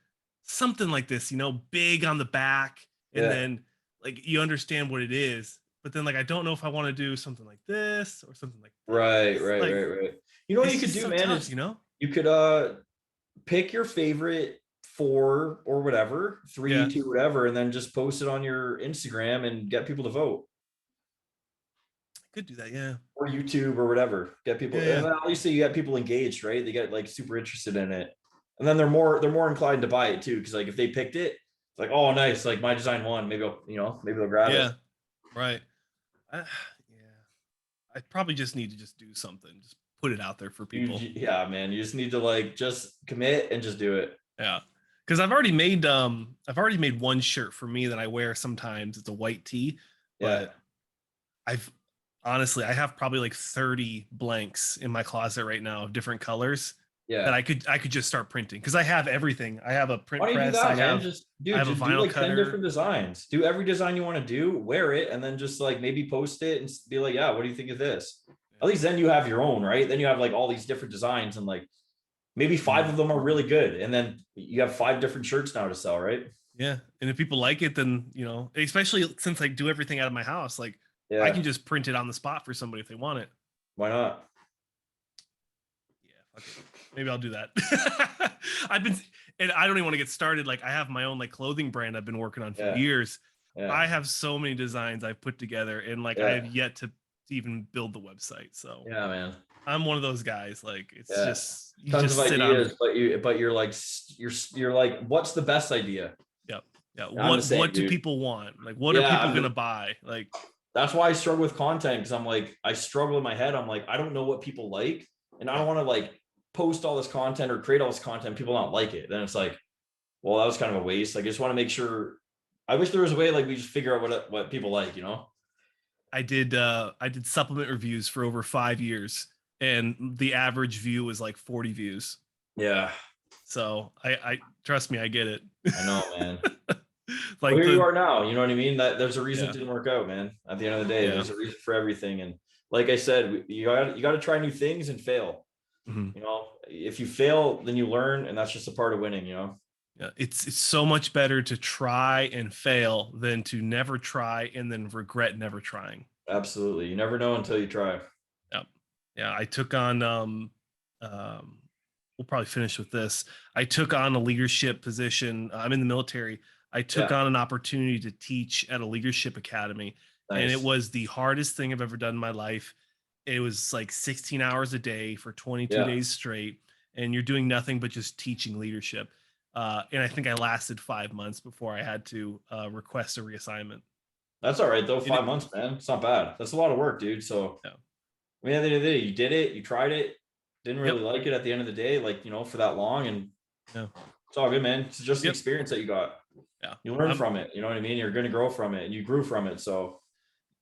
like this, big on the back, and Yeah. then like you understand what it is. But then like I don't know if I want to do something like this or something like Right, this. right, Like right, right. You know what it's you could just do, so man, tough, is you could pick your favorite 4 or whatever, 3, Yeah, 2, whatever, and then just post it on your Instagram and get people to vote. I could do that. Yeah, Or YouTube or whatever. Get people, yeah, and yeah, then obviously you get people engaged, right? They get like super interested in it. And then they're more inclined to buy it too. Cause like if they picked it, it's like, oh nice, like my design won. Maybe maybe they'll grab it. yeah. Right. Yeah, I probably just need to just do something. Just put it out there for people. Yeah, man. You just need to like just commit and just do it. Yeah. Because I've already made one shirt for me that I wear sometimes. It's a white tee, Yeah. but I've honestly I have probably like 30 blanks in my closet right now of different colors that Yeah. I could just start printing because I have everything. I have a print Why don't you do press. that, I man? have Just I dude, have a just do vinyl like 10 cutter. different designs. Do every design you want to do, wear it, and then just like maybe post it and be like, yeah, what do you think of this? At Yeah. least then you have your own, right? Then you have like all these different designs and like maybe 5 Mhm. of them are really good. And then you have 5 different shirts now to sell, right? Yeah. And if people like it, then, especially since I do everything out of my house, like I Yeah. can just print it on the spot for somebody if they want it. Why not? Yeah. Fuck it. Maybe I'll do that. I've been, and I don't even want to get started. Like I have my own like clothing brand I've been working on for Yeah. years. Yeah. I have so many designs I've put together and like I Yeah. have yet to even build the website. So Yeah, man. I'm one of those guys. Like it's Yeah. just, you Tons of just sit on ideas, it. but you're like you're like, what's the best idea? Yep. Yeah. I'm the What same, do dude. people want? Like what are Yeah, people going to buy? Like, that's why I struggle with content because I'm like, I struggle in my head. I'm like, I don't know what people like, and I don't want to like post all this content or create all this content. People don't like it. Then it's like, well, that was kind of a waste. Like, I just want to make sure. I wish there was a way like we just figure out what people like, you know? I did supplement reviews for over 5 years and the average view was like 40 views. Yeah, So I trust me, I get it. I know, man. Well, Like here you are now. You know what I mean? That there's a reason yeah, it didn't work out, man. At the end of the day, yeah. there's a reason for everything. And like I said, you got to try new things and fail. Mhm. You know, if you fail, then you learn, and that's just a part of winning. You know. Yeah, it's so much better to try and fail than to never try and then regret never trying. Absolutely. You never know until you try. Yeah. Yeah, I took on um we'll probably finish with this. I took on a leadership position. I'm in the military. I took Yeah. on an opportunity to teach at a leadership academy, and it Nice. was the hardest thing I've ever done in my life. It was like 16 hours a day for 22 Yeah. days straight, and you're doing nothing but just teaching leadership. And I think I lasted 5 months before I had to request a reassignment. That's all right though. And 5 months, man. It's not bad. That's a lot of work, dude. So yeah, I mean, at the end of the day, you did it, you tried it, didn't yep, really like it at the end of the day, like, for that long. And yeah, it's all good, man. It's just an yep, experience that you got. yeah. You learn from it. You know what I mean? You're going to grow from it and you grew from it. So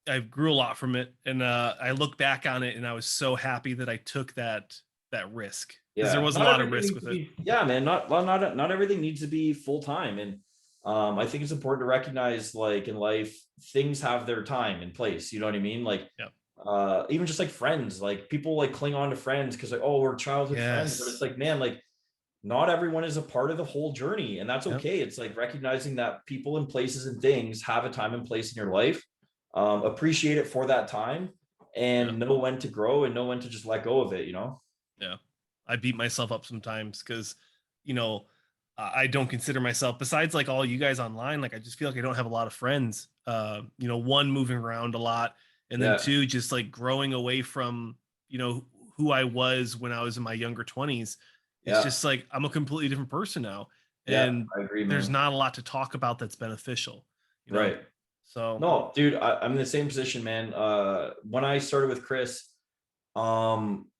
I grew a lot from it, and I look back on it, and I was so happy that I took that risk because there yeah, was a not lot of everything risk needs with to it. be, yeah, man. Not everything needs to be full time. And I think it's important to recognize like in life, things have their time and place. You know what I mean? Like, Yeah. even just like friends, like people like cling on to friends because like, oh, we're childhood friends, but it's Yes. like, man, like not everyone is a part of the whole journey, and that's Yep. okay. It's like recognizing that people and places and things have a time and place in your life. Appreciate it for that time Yeah. and know when to grow and know when to just let go of it, you know? Yeah. I beat myself up sometimes because, you know, I don't consider myself, besides like all you guys online, like I just feel like I don't have a lot of friends. One, moving around a lot, and then Yeah. two, just like growing away from, you know, who I was when I was in my younger 20s. It's Yeah. just like I'm a completely different person now. Yeah. And I agree, there's man. not a lot to talk about that's beneficial, you know? Right. So No, dude, I'm in the same position, man. When I started with Chris, um,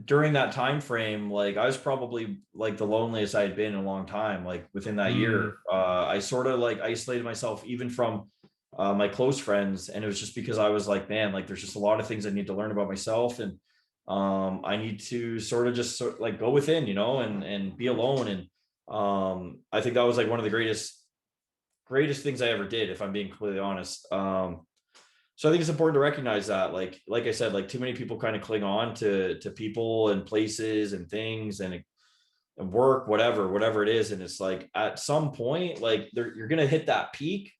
during that time frame, like I was probably like the loneliest I had been in a long time. Like within that mm, year, I sort of like isolated myself even from my close friends. And it was just because I was like, man, like there's just a lot of things I need to learn about myself. And I need to sort of just like go within, you know, and be alone. And I think that was like one of the greatest things I ever did, if I'm being completely honest. So I think it's important to recognize that, like I said, like too many people kind of cling on to people and places and things and work, whatever it is. And it's like, at some point, like you're going to hit that peak,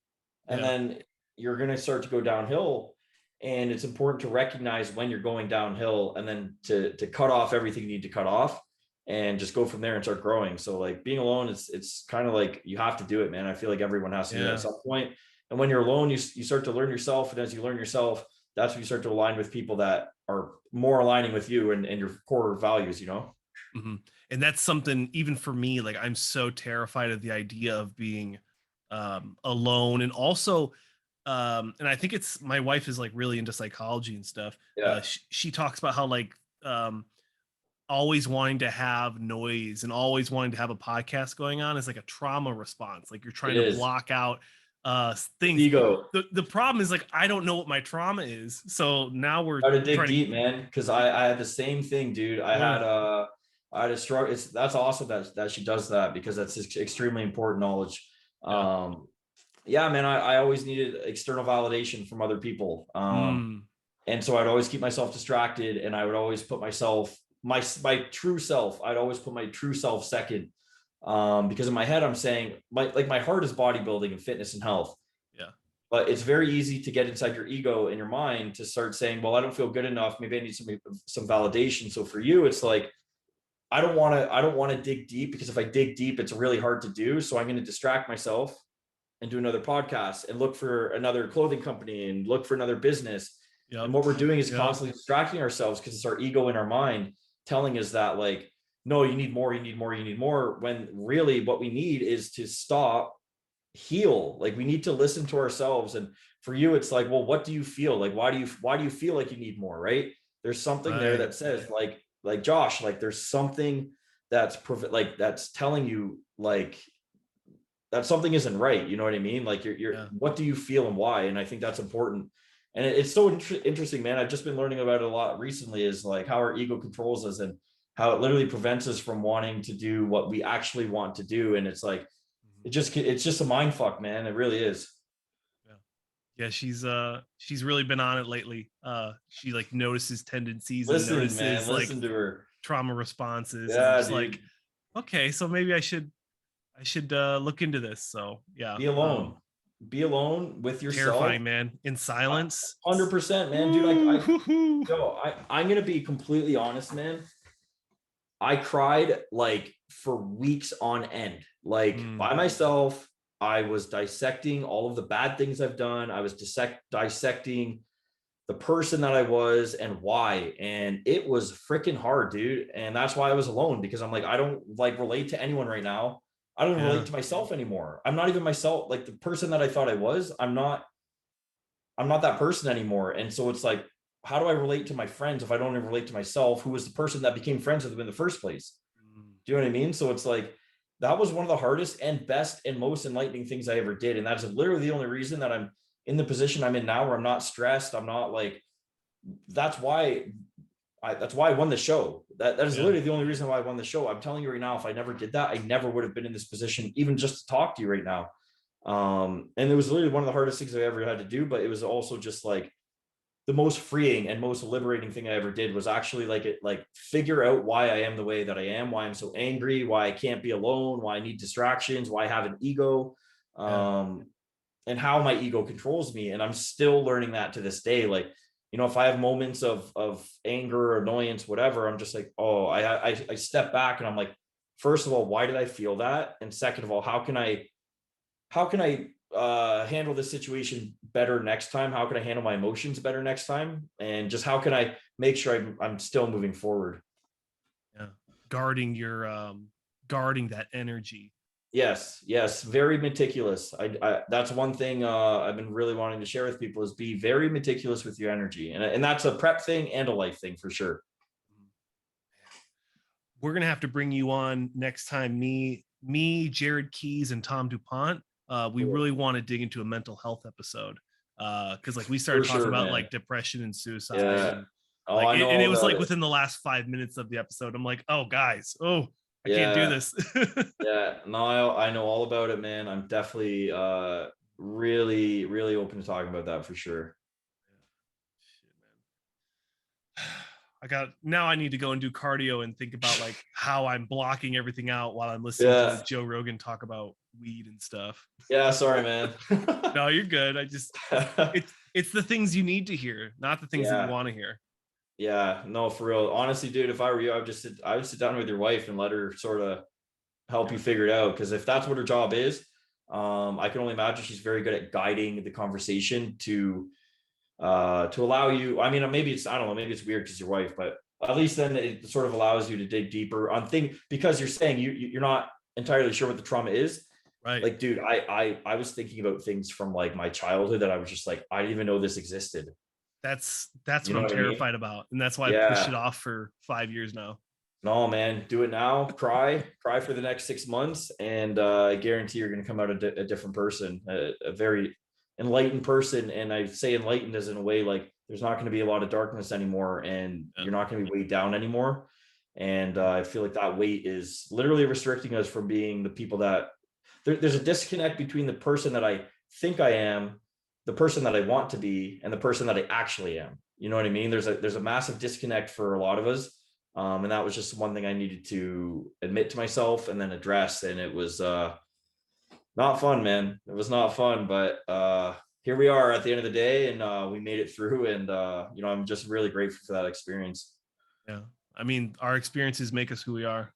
and then you're going to start to go downhill. And it's important to recognize when you're going downhill, and then to cut off everything you need to cut off and just go from there and start growing. So like being alone, it's kind of like you have to do it, man. I feel like everyone has to do it at some point. And when you're alone, you start to learn yourself. And as you learn yourself, that's when you start to align with people that are more aligning with you and your core values, you know? Mm-hmm. And that's something, even for me, like I'm so terrified of the idea of being alone. And also, and I think it's, my wife is like really into psychology and stuff. She talks about how like always wanting to have noise and always wanting to have a podcast going on is like a trauma response. Like you're trying to block out things. Ego. The problem is like I don't know what my trauma is. So now we're trying to dig deep, man. Because I had the same thing, dude. I had a struggle. That's awesome that she does that, because that's extremely important knowledge. Yeah, man. I always needed external validation from other people. And so I'd always keep myself distracted, and I would always put myself, my true self, I'd always put my true self second. Because in my head, I'm saying my heart is bodybuilding and fitness and health. But it's very easy to get inside your ego and your mind to start saying, well, I don't feel good enough. Maybe I need some validation. So for you, it's like, I don't want to dig deep, because if I dig deep, it's really hard to do. So I'm going to distract myself and do another podcast and look for another clothing company and look for another business. And what we're doing is constantly distracting ourselves, because it's our ego in our mind telling us that, like, no, you need more, you need more, you need more. When really what we need is to stop, heal. Like we need to listen to ourselves. And for you, it's like, well, what do you feel like? Why do you feel like you need more? Right? There's something there that says like Josh, like there's something that's that's telling you like that something isn't right. You know what I mean? Like what do you feel and why? And I think that's important. And it's so interesting, man. I've just been learning about it a lot recently, is like how our ego controls us and how it literally prevents us from wanting to do what we actually want to do. And it's like, it's just a mind fuck, man. It really is. Yeah, she's really been on it lately. She like notices tendencies listen, and notices man, listen like to her trauma responses. Yeah, and it's like, okay, so maybe I should look into this. So yeah, be alone with yourself. Terrifying, man. In silence. 100%, man, dude. I'm gonna be completely honest, man. I cried like for weeks on end, like by myself. I was dissecting all of the bad things I've done. I was dissecting the person that I was and why. And it was freaking hard, dude. And that's why I was alone, because I'm like, I don't like relate to anyone right now. I don't relate to myself anymore. I'm not even myself. Like the person that I thought I was, I'm not that person anymore. And so it's like, how do I relate to my friends if I don't even relate to myself, who was the person that became friends with them in the first place? Do you know what I mean? So it's like, that was one of the hardest and best and most enlightening things I ever did. And that's literally the only reason that I'm in the position I'm in now, where I'm not stressed. I'm not like, that's why I won the show. That is literally the only reason why I won the show. I'm telling you right now, if I never did that, I never would have been in this position, even just to talk to you right now. And it was literally one of the hardest things I ever had to do, but it was also just like the most freeing and most liberating thing I ever did was actually like figure out why I am the way that I am, why I'm so angry, why I can't be alone, why I need distractions, why I have an ego, and how my ego controls me. And I'm still learning that to this day. Like, you know, if I have moments of anger or annoyance, whatever, I'm just like, oh, I step back and I'm like, first of all, why did I feel that? And second of all, how can I handle this situation better next time? How can I handle my emotions better next time? And just how can I make sure I'm still moving forward? Yeah. Guarding that energy. Yes. Very meticulous. I that's one thing I've been really wanting to share with people, is be very meticulous with your energy. And that's a prep thing and a life thing for sure. We're going to have to bring you on next time. Me, Jared Keys and Tom DuPont. we really want to dig into a mental health episode. Cause like we started talking about man. like depression and suicide. Yeah. And, Oh, like, I know and it was about like it. within the last 5 minutes of the episode, I'm like, oh guys, I can't do Yeah. this. Yeah. No, I know all about it, man. I'm definitely really, really open to talking about that for sure. Now I need to go and do cardio and think about like how I'm blocking everything out while I'm listening Yeah. to Joe Rogan talk about weed and stuff. Yeah. Sorry, man. No, you're good. It's the things you need to hear, not the things that you want to hear. Yeah, no, for real. Honestly, dude, if I were you, I would sit down with your wife and let her sort of help you figure it out. Because if that's what her job is, I can only imagine she's very good at guiding the conversation to allow you. I mean, maybe I don't know, maybe it's weird because your wife, but at least then it sort of allows you to dig deeper on things, because you're saying you're not entirely sure what the trauma is. Right. Like, dude, I was thinking about things from like my childhood that I was just like, I didn't even know this existed. That's what I'm terrified about. And that's why I pushed it off for 5 years now. No, man, do it now. Cry for the next 6 months. And I guarantee you're going to come out a different person, a very enlightened person. And I say enlightened as in a way, like there's not going to be a lot of darkness anymore, and you're not going to be weighed down anymore. And I feel like that weight is literally restricting us from being the people that there's a disconnect between the person that I think I am, the person that I want to be, and the person that I actually am. You know what I mean? There's a massive disconnect for a lot of us. And that was just one thing I needed to admit to myself and then address. And it was not fun, man. It was not fun, but here we are at the end of the day, and we made it through. And I'm just really grateful for that experience. Yeah. I mean, our experiences make us who we are,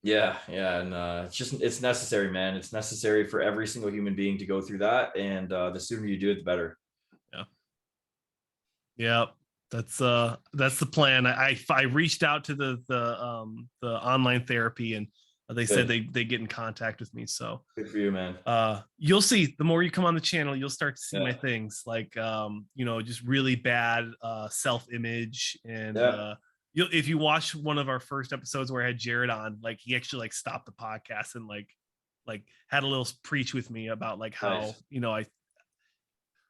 Yeah. And it's necessary, man. It's necessary for every single human being to go through that. And the sooner you do it, the better. Yeah. Yeah. That's the plan. I reached out to the online therapy, and they said they get in contact with me. So good for you, man. You'll see, the more you come on the channel, you'll start to see my things, like just really bad self-image. And if you watch one of our first episodes where I had Jared on, like he actually like stopped the podcast and like had a little preach with me about like how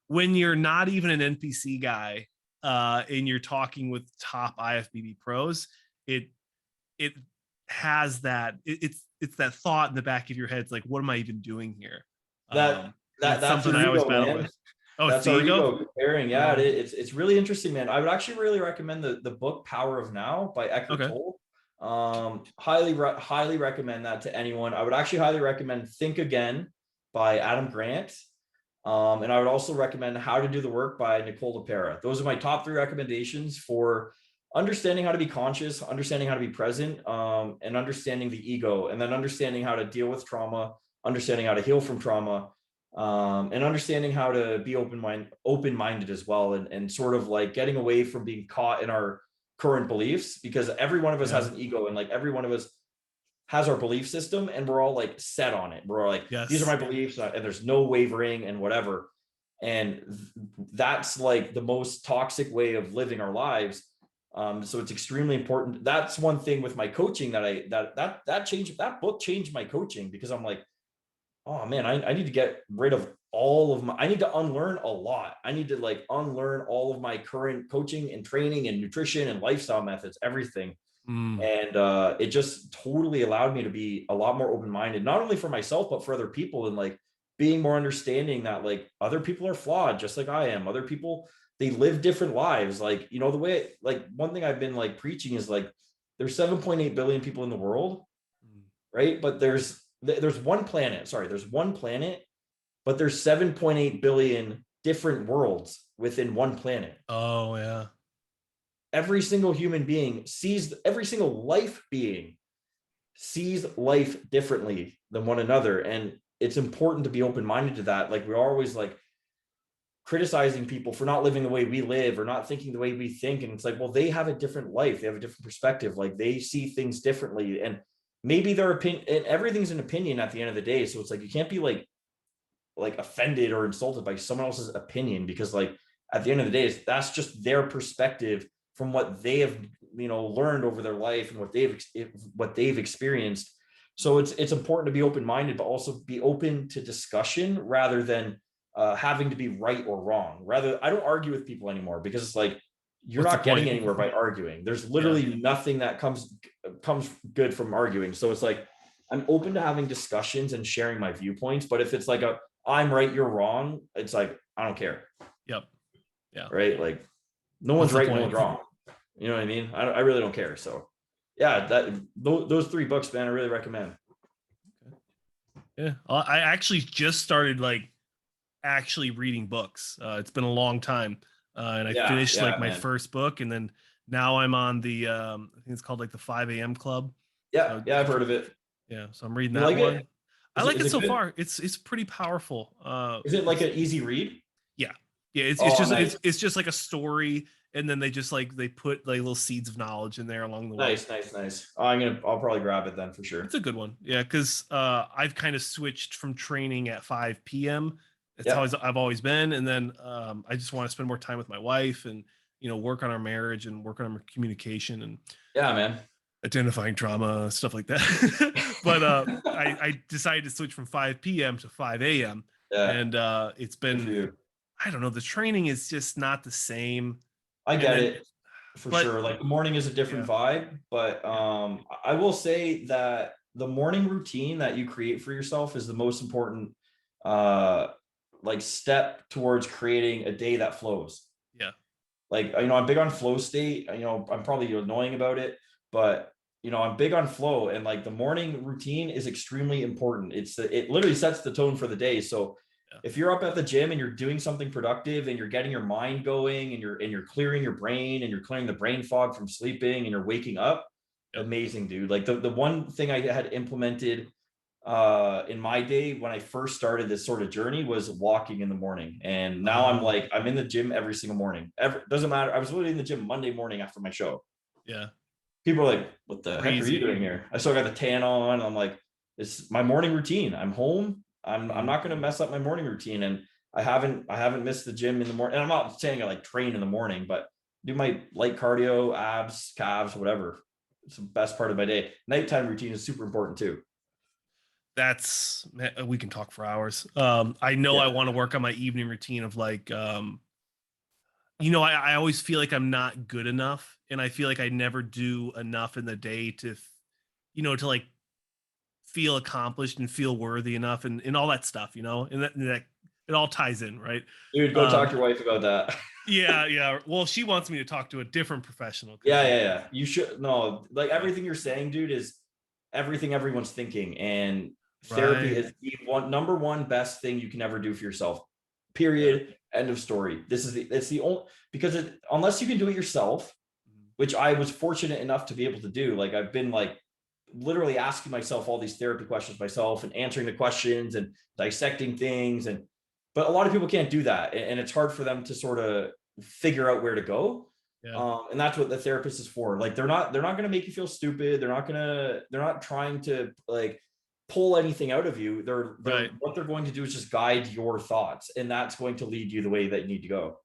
when you're not even an NPC guy and you're talking with top IFBB pros, it has that it's that thought in the back of your head. It's like, what am I even doing here? That's something I always battle with. Oh, that's our ego comparing. Yeah, it's really interesting, man. I would actually really recommend the book Power of Now by Eckhart Tolle. Highly recommend that to anyone. I would actually highly recommend Think Again by Adam Grant. And I would also recommend How to Do the Work by Nicole LePera. Those are my top 3 recommendations for understanding how to be conscious, understanding how to be present, and understanding the ego, and then understanding how to deal with trauma, understanding how to heal from trauma, and understanding how to be open-minded as well, and sort of like getting away from being caught in our current beliefs, because every one of us has an ego, and like every one of us has our belief system, and we're all like set on it. We're all like, these are my beliefs, and there's no wavering and whatever. And that's like the most toxic way of living our lives. So it's extremely important. That's one thing with my coaching that changed. That book changed my coaching, because I'm like, oh man, I need to get rid of I need to unlearn a lot. I need to like unlearn all of my current coaching and training and nutrition and lifestyle methods, everything. And it just totally allowed me to be a lot more open-minded, not only for myself, but for other people, and like being more understanding that like other people are flawed just like I am. Other people, they live different lives. Like, the way, like one thing I've been like preaching is like, there's 7.8 billion people in the world, right? But there's one planet, but there's 7.8 billion different worlds within one planet. Oh yeah. Every single human being every single life being sees life differently than one another. And it's important to be open-minded to that. Like, we're always like criticizing people for not living the way we live or not thinking the way we think. And it's like, well, they have a different life. They have a different perspective. Like, they see things differently, and maybe their opinion, and everything's an opinion at the end of the day. So it's like, you can't be like offended or insulted by someone else's opinion, because like at the end of the day, that's just their perspective from what they have, learned over their life and what they've experienced. So it's important to be open-minded, but also be open to discussion rather than having to be right or wrong. Rather, I don't argue with people anymore because it's like, you're What's not getting anywhere by arguing. There's literally nothing that comes good from arguing. So it's like, I'm open to having discussions and sharing my viewpoints. But if it's like I'm right, you're wrong, it's like, I don't care. Yep. Yeah. Right. Like, no one's right, no one's wrong. You know what I mean? I really don't care. So yeah, those 3 books, man, I really recommend. Yeah. I actually just started like actually reading books. It's been a long time. And I finished like my first book, and then now I'm on the I think it's called like the 5 a.m. Club. Yeah, I've heard of it. Yeah, so I'm reading that one. I like it so far. It's pretty powerful. Is it like an easy read? Yeah. Yeah, it's just like a story, and then they put like little seeds of knowledge in there along the way. Nice. I'll probably grab it then for sure. It's a good one. Yeah, because I've kind of switched from training at 5 p.m. That's how I've always been. And then I just want to spend more time with my wife and, work on our marriage and work on our communication and man, identifying trauma, stuff like that. But I decided to switch from 5 p.m. to 5 a.m. And it's been, I don't know, the training is just not the same. I get it for sure. Like, the morning is a different vibe, but I will say that the morning routine that you create for yourself is the most important like step towards creating a day that flows. Yeah. Like, I'm big on flow state. I'm probably annoying about it, but I'm big on flow, and like the morning routine is extremely important. It literally sets the tone for the day. So if you're up at the gym and you're doing something productive and you're getting your mind going and you're clearing your brain and you're clearing the brain fog from sleeping and you're waking up, amazing, dude. Like, the one thing I had implemented in my day when I first started this sort of journey was walking in the morning. And now I'm in the gym every single morning. Doesn't matter. I was literally in the gym Monday morning after my show. Yeah. People are like, what the heck are you doing here? I still got the tan on. I'm like, it's my morning routine. I'm home. I'm not going to mess up my morning routine. And I haven't missed the gym in the morning. And I'm not saying I like train in the morning, but do my light cardio, abs, calves, whatever. It's the best part of my day. Nighttime routine is super important too. We can talk for hours. I know I want to work on my evening routine of like, I always feel like I'm not good enough, and I feel like I never do enough in the day to like feel accomplished and feel worthy enough and all that stuff, and that it all ties in, right? Dude, go talk to your wife about that. Yeah. Well, she wants me to talk to a different professional. Yeah. You should. No, like, everything you're saying, dude, is everything everyone's thinking. And therapy is the number one best thing you can ever do for yourself. Period. End of story. It's the only, because unless you can do it yourself, which I was fortunate enough to be able to do. Like, I've been like literally asking myself all these therapy questions myself and answering the questions and dissecting things. But a lot of people can't do that. And it's hard for them to sort of figure out where to go. And that's what the therapist is for. Like, they're not going to make you feel stupid. They're not trying to like pull anything out of you. What they're going to do is just guide your thoughts, and that's going to lead you the way that you need to go.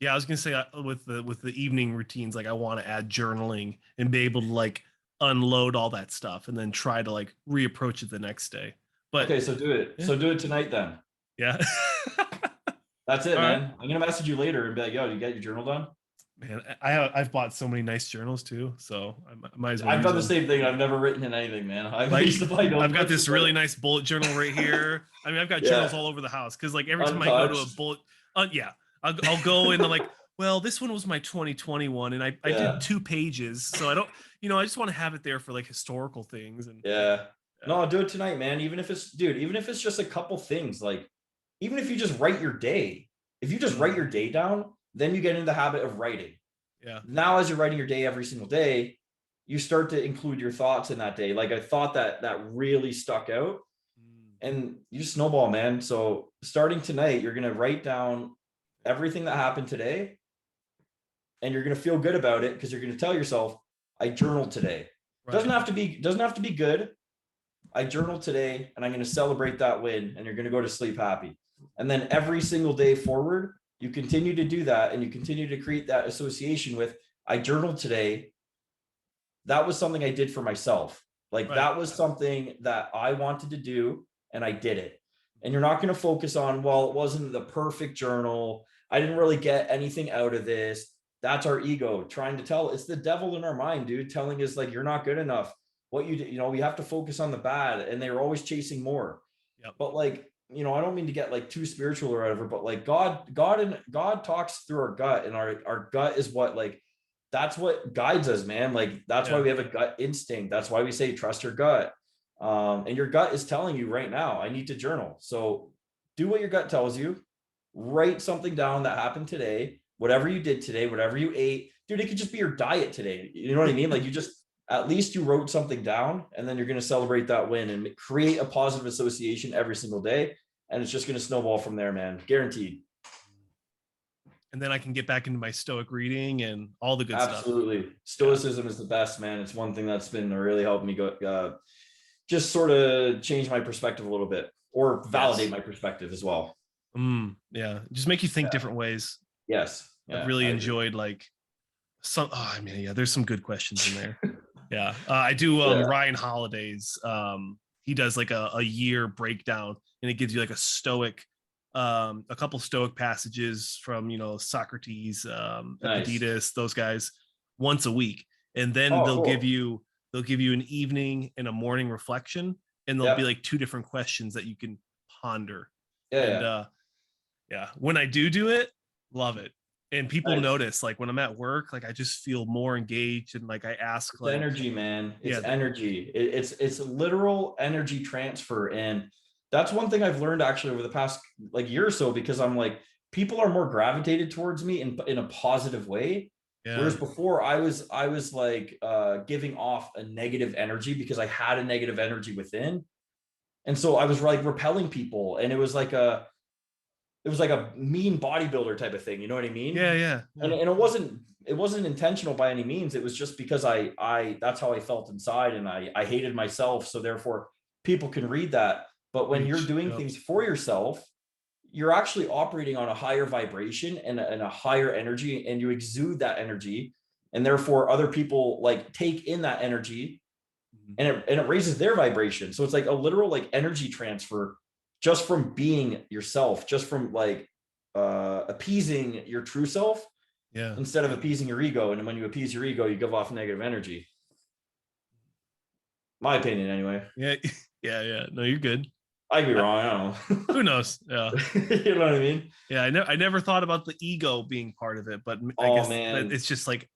Yeah, I was gonna say with the evening routines, like, I want to add journaling and be able to like unload all that stuff and then try to like reapproach it the next day. But okay, so do it. Yeah. So do it tonight then. Yeah. That's it, man. Right. I'm gonna message you later and be like, yo, you got your journal done? Man, I've bought so many nice journals too, so I might as well. I've done the same thing. I've never written in anything, man. I've got this really nice bullet journal right here. I mean, I've got journals all over the house because like every time I go to a bullet, I'll go and like, well, this one was my 2021, and I did 2 pages, so I don't, I just want to have it there for like historical things. And no, I'll do it tonight, man. Even if it's just a couple things, like, even if you just write your day, if you just write your day down, then you get into the habit of writing. Yeah. Now, as you're writing your day every single day, you start to include your thoughts in that day. Like, a thought that really stuck out, and you just snowball, man. So starting tonight, you're going to write down everything that happened today, and you're going to feel good about it because you're going to tell yourself, I journaled today. Right. Doesn't have to be good. I journaled today, and I'm going to celebrate that win, and you're going to go to sleep happy. And then every single day forward, you continue to do that, and you continue to create that association with, I journaled today, that was something I did for myself. Like Right. that was something that I wanted to do and I did it. And you're not going to focus on, well, it wasn't the perfect journal. I didn't really get anything out of this. That's our ego trying to tell. It's the devil in our mind, dude, telling us like, you're not good enough. What you do, you know, we have to focus on the bad, and they're always chasing more. Yep. But like, you know, I don't mean to get like too spiritual or whatever, but like God talks through our gut, and our gut is what, like, that's what guides us, man. Like that's why we have a gut instinct. That's why we say trust your gut. And your gut is telling you right now, I need to journal. So do what your gut tells you. Write something down that happened today, whatever you did today, whatever you ate, dude. It could just be your diet today. You know what I mean? Like you just, at least you wrote something down, and then you're going to celebrate that win and create a positive association every single day. And it's just going to snowball from there, man. Guaranteed. And then I can get back into my stoic reading and all the good stuff. Absolutely. Stoicism is the best, man. It's one thing that's been really helped me go, just sort of change my perspective a little bit, or validate my perspective as well. Yeah. Just make you think different ways. Yes. I've really enjoyed like some, I mean, yeah, there's some good questions in there. Yeah. I do Ryan Holiday's. He does like a year breakdown, and it gives you like a stoic, a couple stoic passages from, you know, Socrates, Epictetus, those guys, once a week. And then they'll give you an evening and a morning reflection, and there'll be like two different questions that you can ponder. When I do it, love it. And people notice, like when I'm at work, like I just feel more engaged, and like I ask, like, energy, man. It's energy. It's literal energy transfer. And that's one thing I've learned actually over the past like year or so, because I'm like, people are more gravitated towards me in a positive way. Whereas before I was like giving off a negative energy because I had a negative energy within. And so I was like repelling people, and it was like a mean bodybuilder type of thing. You know what I mean? Yeah. And it wasn't intentional by any means. It was just because I that's how I felt inside, and I hated myself. So therefore people can read that. But when you're doing things for yourself, you're actually operating on a higher vibration and a higher energy, and you exude that energy. And therefore other people like take in that energy, and it raises their vibration. So it's like a literal like energy transfer, just from being yourself, just from like appeasing your true self, instead of appeasing your ego. And when you appease your ego, you give off negative energy. My opinion, anyway. Yeah. No, you're good. I could be wrong. I don't know. Who knows? Yeah. You know what I mean? Yeah. I never thought about the ego being part of it, but I guess it's just like,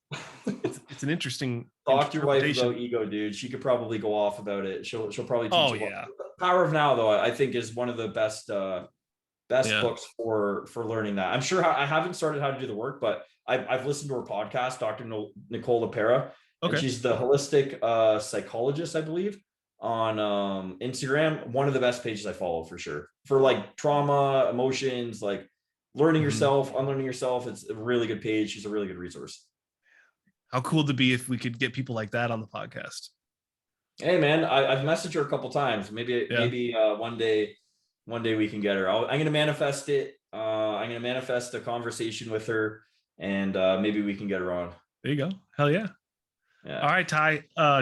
it's an interesting. Talk to your wife about ego, dude. She could probably go off about it. She'll probably teach you. Power of Now, though, I think is one of the best books for learning that. I'm sure I haven't started how to do the work, but I've listened to her podcast, Dr. Nicole LaPera. Okay. And she's the holistic psychologist, I believe, on Instagram. One of the best pages I follow for sure, for like trauma, emotions, like learning yourself, unlearning yourself. It's a really good page. She's a really good resource. How cool to be if we could get people like that on the podcast. Hey man, I've messaged her a couple times. Maybe one day we can get her. I'm going to manifest it. I'm going to manifest a conversation with her, and maybe we can get her on. There you go. Hell yeah. Yeah. All right,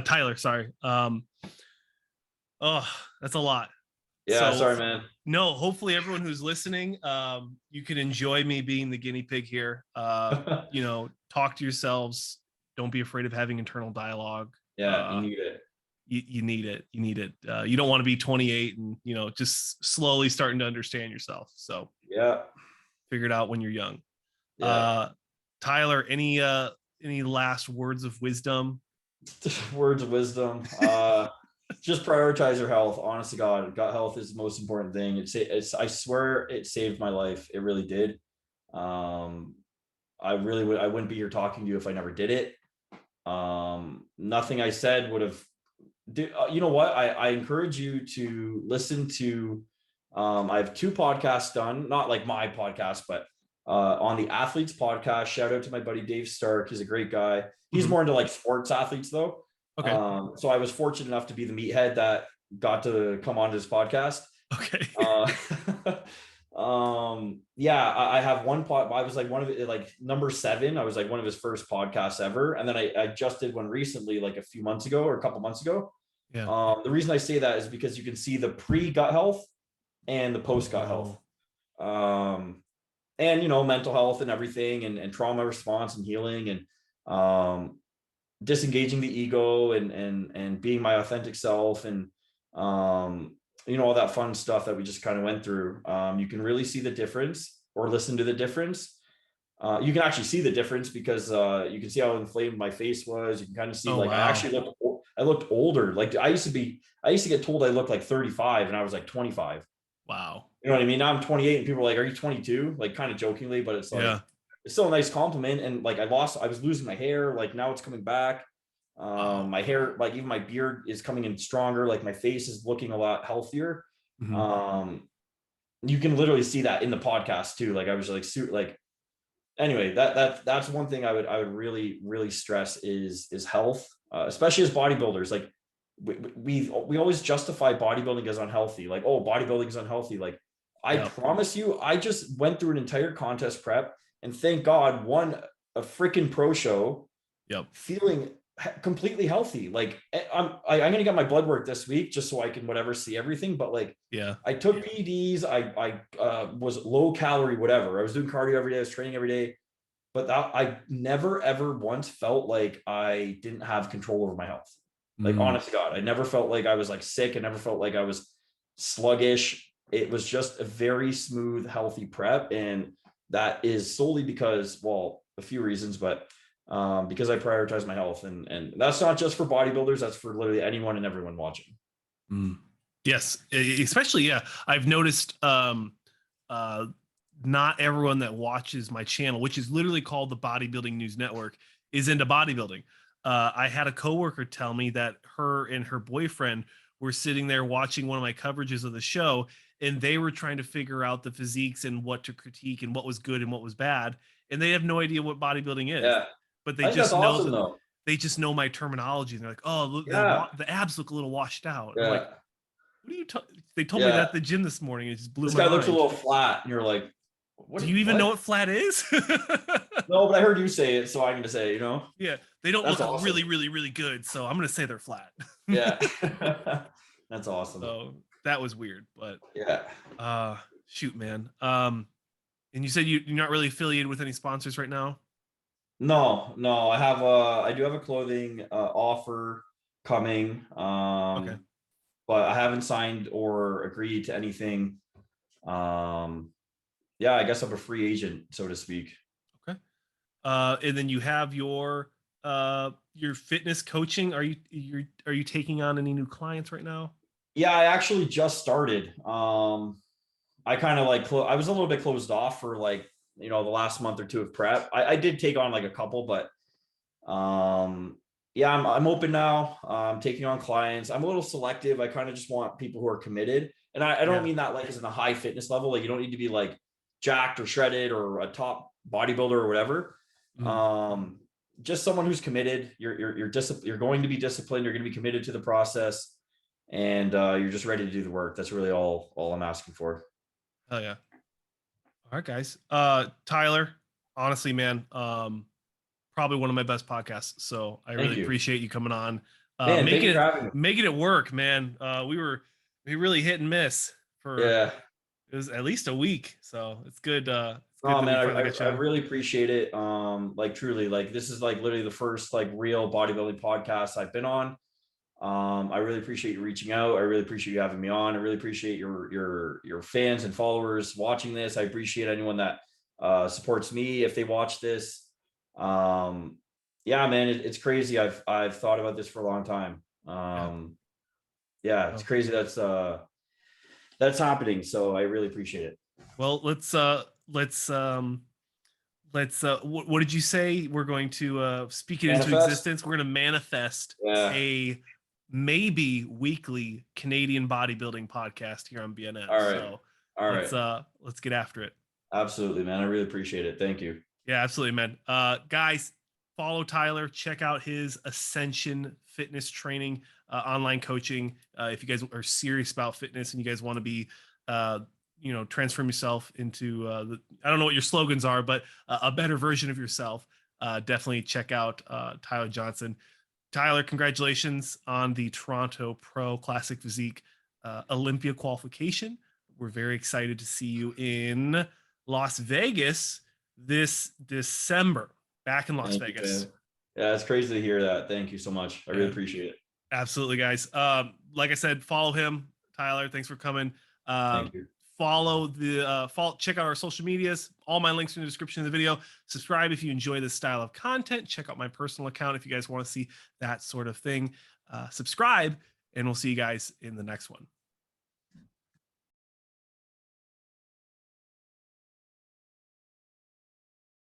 Tyler. Sorry. Oh, that's a lot. Yeah. So, sorry, man. No, hopefully everyone who's listening, you can enjoy me being the guinea pig here. You know, talk to yourselves. Don't be afraid of having internal dialogue. Yeah, you need it. You need it. You need it. You don't want to be 28 and, you know, just slowly starting to understand yourself. So figure it out when you're young. Tyler, any last words of wisdom? Words of wisdom. Just prioritize your health. Honest to God, gut health is the most important thing. I swear it saved my life. It really did. I wouldn't be here talking to you if I never did it. Nothing I said would have. You know what? I encourage you to listen to. I have 2 podcasts done, not like my podcast, but on the Athletes podcast. Shout out to my buddy Dave Stark. He's a great guy. He's more into like sports athletes though. Okay. So I was fortunate enough to be the meathead that got to come on to this podcast. Okay. Yeah, I have one pod. I was like one of it, like number 7. I was like one of his first podcasts ever. And then I just did one recently, like a few months ago or a couple months ago. Yeah. The reason I say that is because you can see the pre-gut health and the post-gut health. And mental health and everything, and trauma response and healing, and disengaging the ego, and being my authentic self, and all that fun stuff that we just kind of went through. You can really see the difference, or listen to the difference. You can actually see the difference because you can see how inflamed my face was. You can kind of see, like, wow. I looked older. Like I used to get told I looked like 35 and I was like 25. Wow. You know what I mean? Now I'm 28 and people are like, "Are you 22?" Like, kind of jokingly, but it's like, it's still a nice compliment. And like, I was losing my hair. Like, now it's coming back. My hair, like, even my beard is coming in stronger. Like, my face is looking a lot healthier. Mm-hmm. You can literally see that in the podcast too. Like, I was like, anyway, that's one thing I would really, really stress is health, especially as bodybuilders. Like, we always justify bodybuilding as unhealthy. Like, oh, bodybuilding is unhealthy. Like, I promise you, I just went through an entire contest prep and thank God won a freaking pro show. Feeling completely healthy. Like, I'm gonna get my blood work this week just so I can see everything. But like, I took PEDs. I was low calorie, whatever. I was doing cardio every day. I was training every day. But I never ever once felt like I didn't have control over my health. Like, honest to God, I never felt like I was like sick. I never felt like I was sluggish. It was just a very smooth, healthy prep. And that is solely because, well, a few reasons, but because I prioritize my health. And that's not just for bodybuilders. That's for literally anyone and everyone watching. Yes, especially, I've noticed not everyone that watches my channel, which is literally called the Bodybuilding News Network, is into bodybuilding. I had a coworker tell me that her and her boyfriend were sitting there watching one of my coverages of the show, and they were trying to figure out the physiques and what to critique and what was good and what was bad, and they have no idea what bodybuilding is. Yeah, but they I think that's just know awesome, though. they just know my terminology, and they're like, "Oh, look, the abs look a little washed out." I'm like, "What are you?" They told me that at the gym this morning. It just blew my mind. This guy looks a little flat, and you're like, "Do you even know what flat is?" No, but I heard you say it, so I'm gonna say, Yeah, they don't look awesome. Really, really, really good, so I'm gonna say they're flat. Yeah, that's awesome. So that was weird, but yeah. Shoot, man. And you said you're not really affiliated with any sponsors right now? No, I do have a clothing offer coming. Okay. But I haven't signed or agreed to anything. Yeah, I guess I'm a free agent, so to speak. Okay. And then you have your fitness coaching. Are you taking on any new clients right now? Yeah, I actually just started. I kind of like I was a little bit closed off for like, the last month or two of prep. I did take on like a couple, but yeah, I'm open now. I'm taking on clients. I'm a little selective. I kind of just want people who are committed. And I don't mean that like as in a high fitness level. Like, you don't need to be like jacked or shredded or a top bodybuilder or whatever. Just someone who's committed. You're going to be disciplined. You're going to be committed to the process, and you're just ready to do the work. That's really all I'm asking for. Oh yeah. All right, guys. Tyler, honestly, man, probably one of my best podcasts. So I really appreciate you coming on. Making it work, man. We really hit and miss for it was at least a week. So it's good. Oh man, I really appreciate it. Like, truly, like, this is like literally the first like real bodybuilding podcast I've been on. I really appreciate you reaching out. I really appreciate you having me on. I really appreciate your fans and followers watching this. I appreciate anyone that supports me if they watch this. Yeah, man, it's crazy. I've thought about this for a long time. Yeah, it's crazy that's happening. So I really appreciate it. Well, what did you say? We're going to speak it into existence. We're going to manifest a maybe weekly Canadian bodybuilding podcast here on BNF. All right. So let's get after it. Absolutely, man. I really appreciate it. Thank you. Yeah, absolutely, man. Guys, follow Tyler. Check out his Ascension fitness training, online coaching. If you guys are serious about fitness and you guys want to be transform yourself into I don't know what your slogans are, but a better version of yourself, definitely check out Tyler Johnson. Tyler, congratulations on the Toronto Pro Classic Physique Olympia qualification. We're very excited to see you in Las Vegas this December, back in Las Vegas. Yeah, it's crazy to hear that. Thank you so much. I really appreciate it. Absolutely, guys. Like I said, follow him. Tyler, thanks for coming. Thank you. Follow check out our social medias. All my links in the description of the video. Subscribe if you enjoy this style of content. Check out my personal account if you guys want to see that sort of thing. Subscribe, and we'll see you guys in the next one.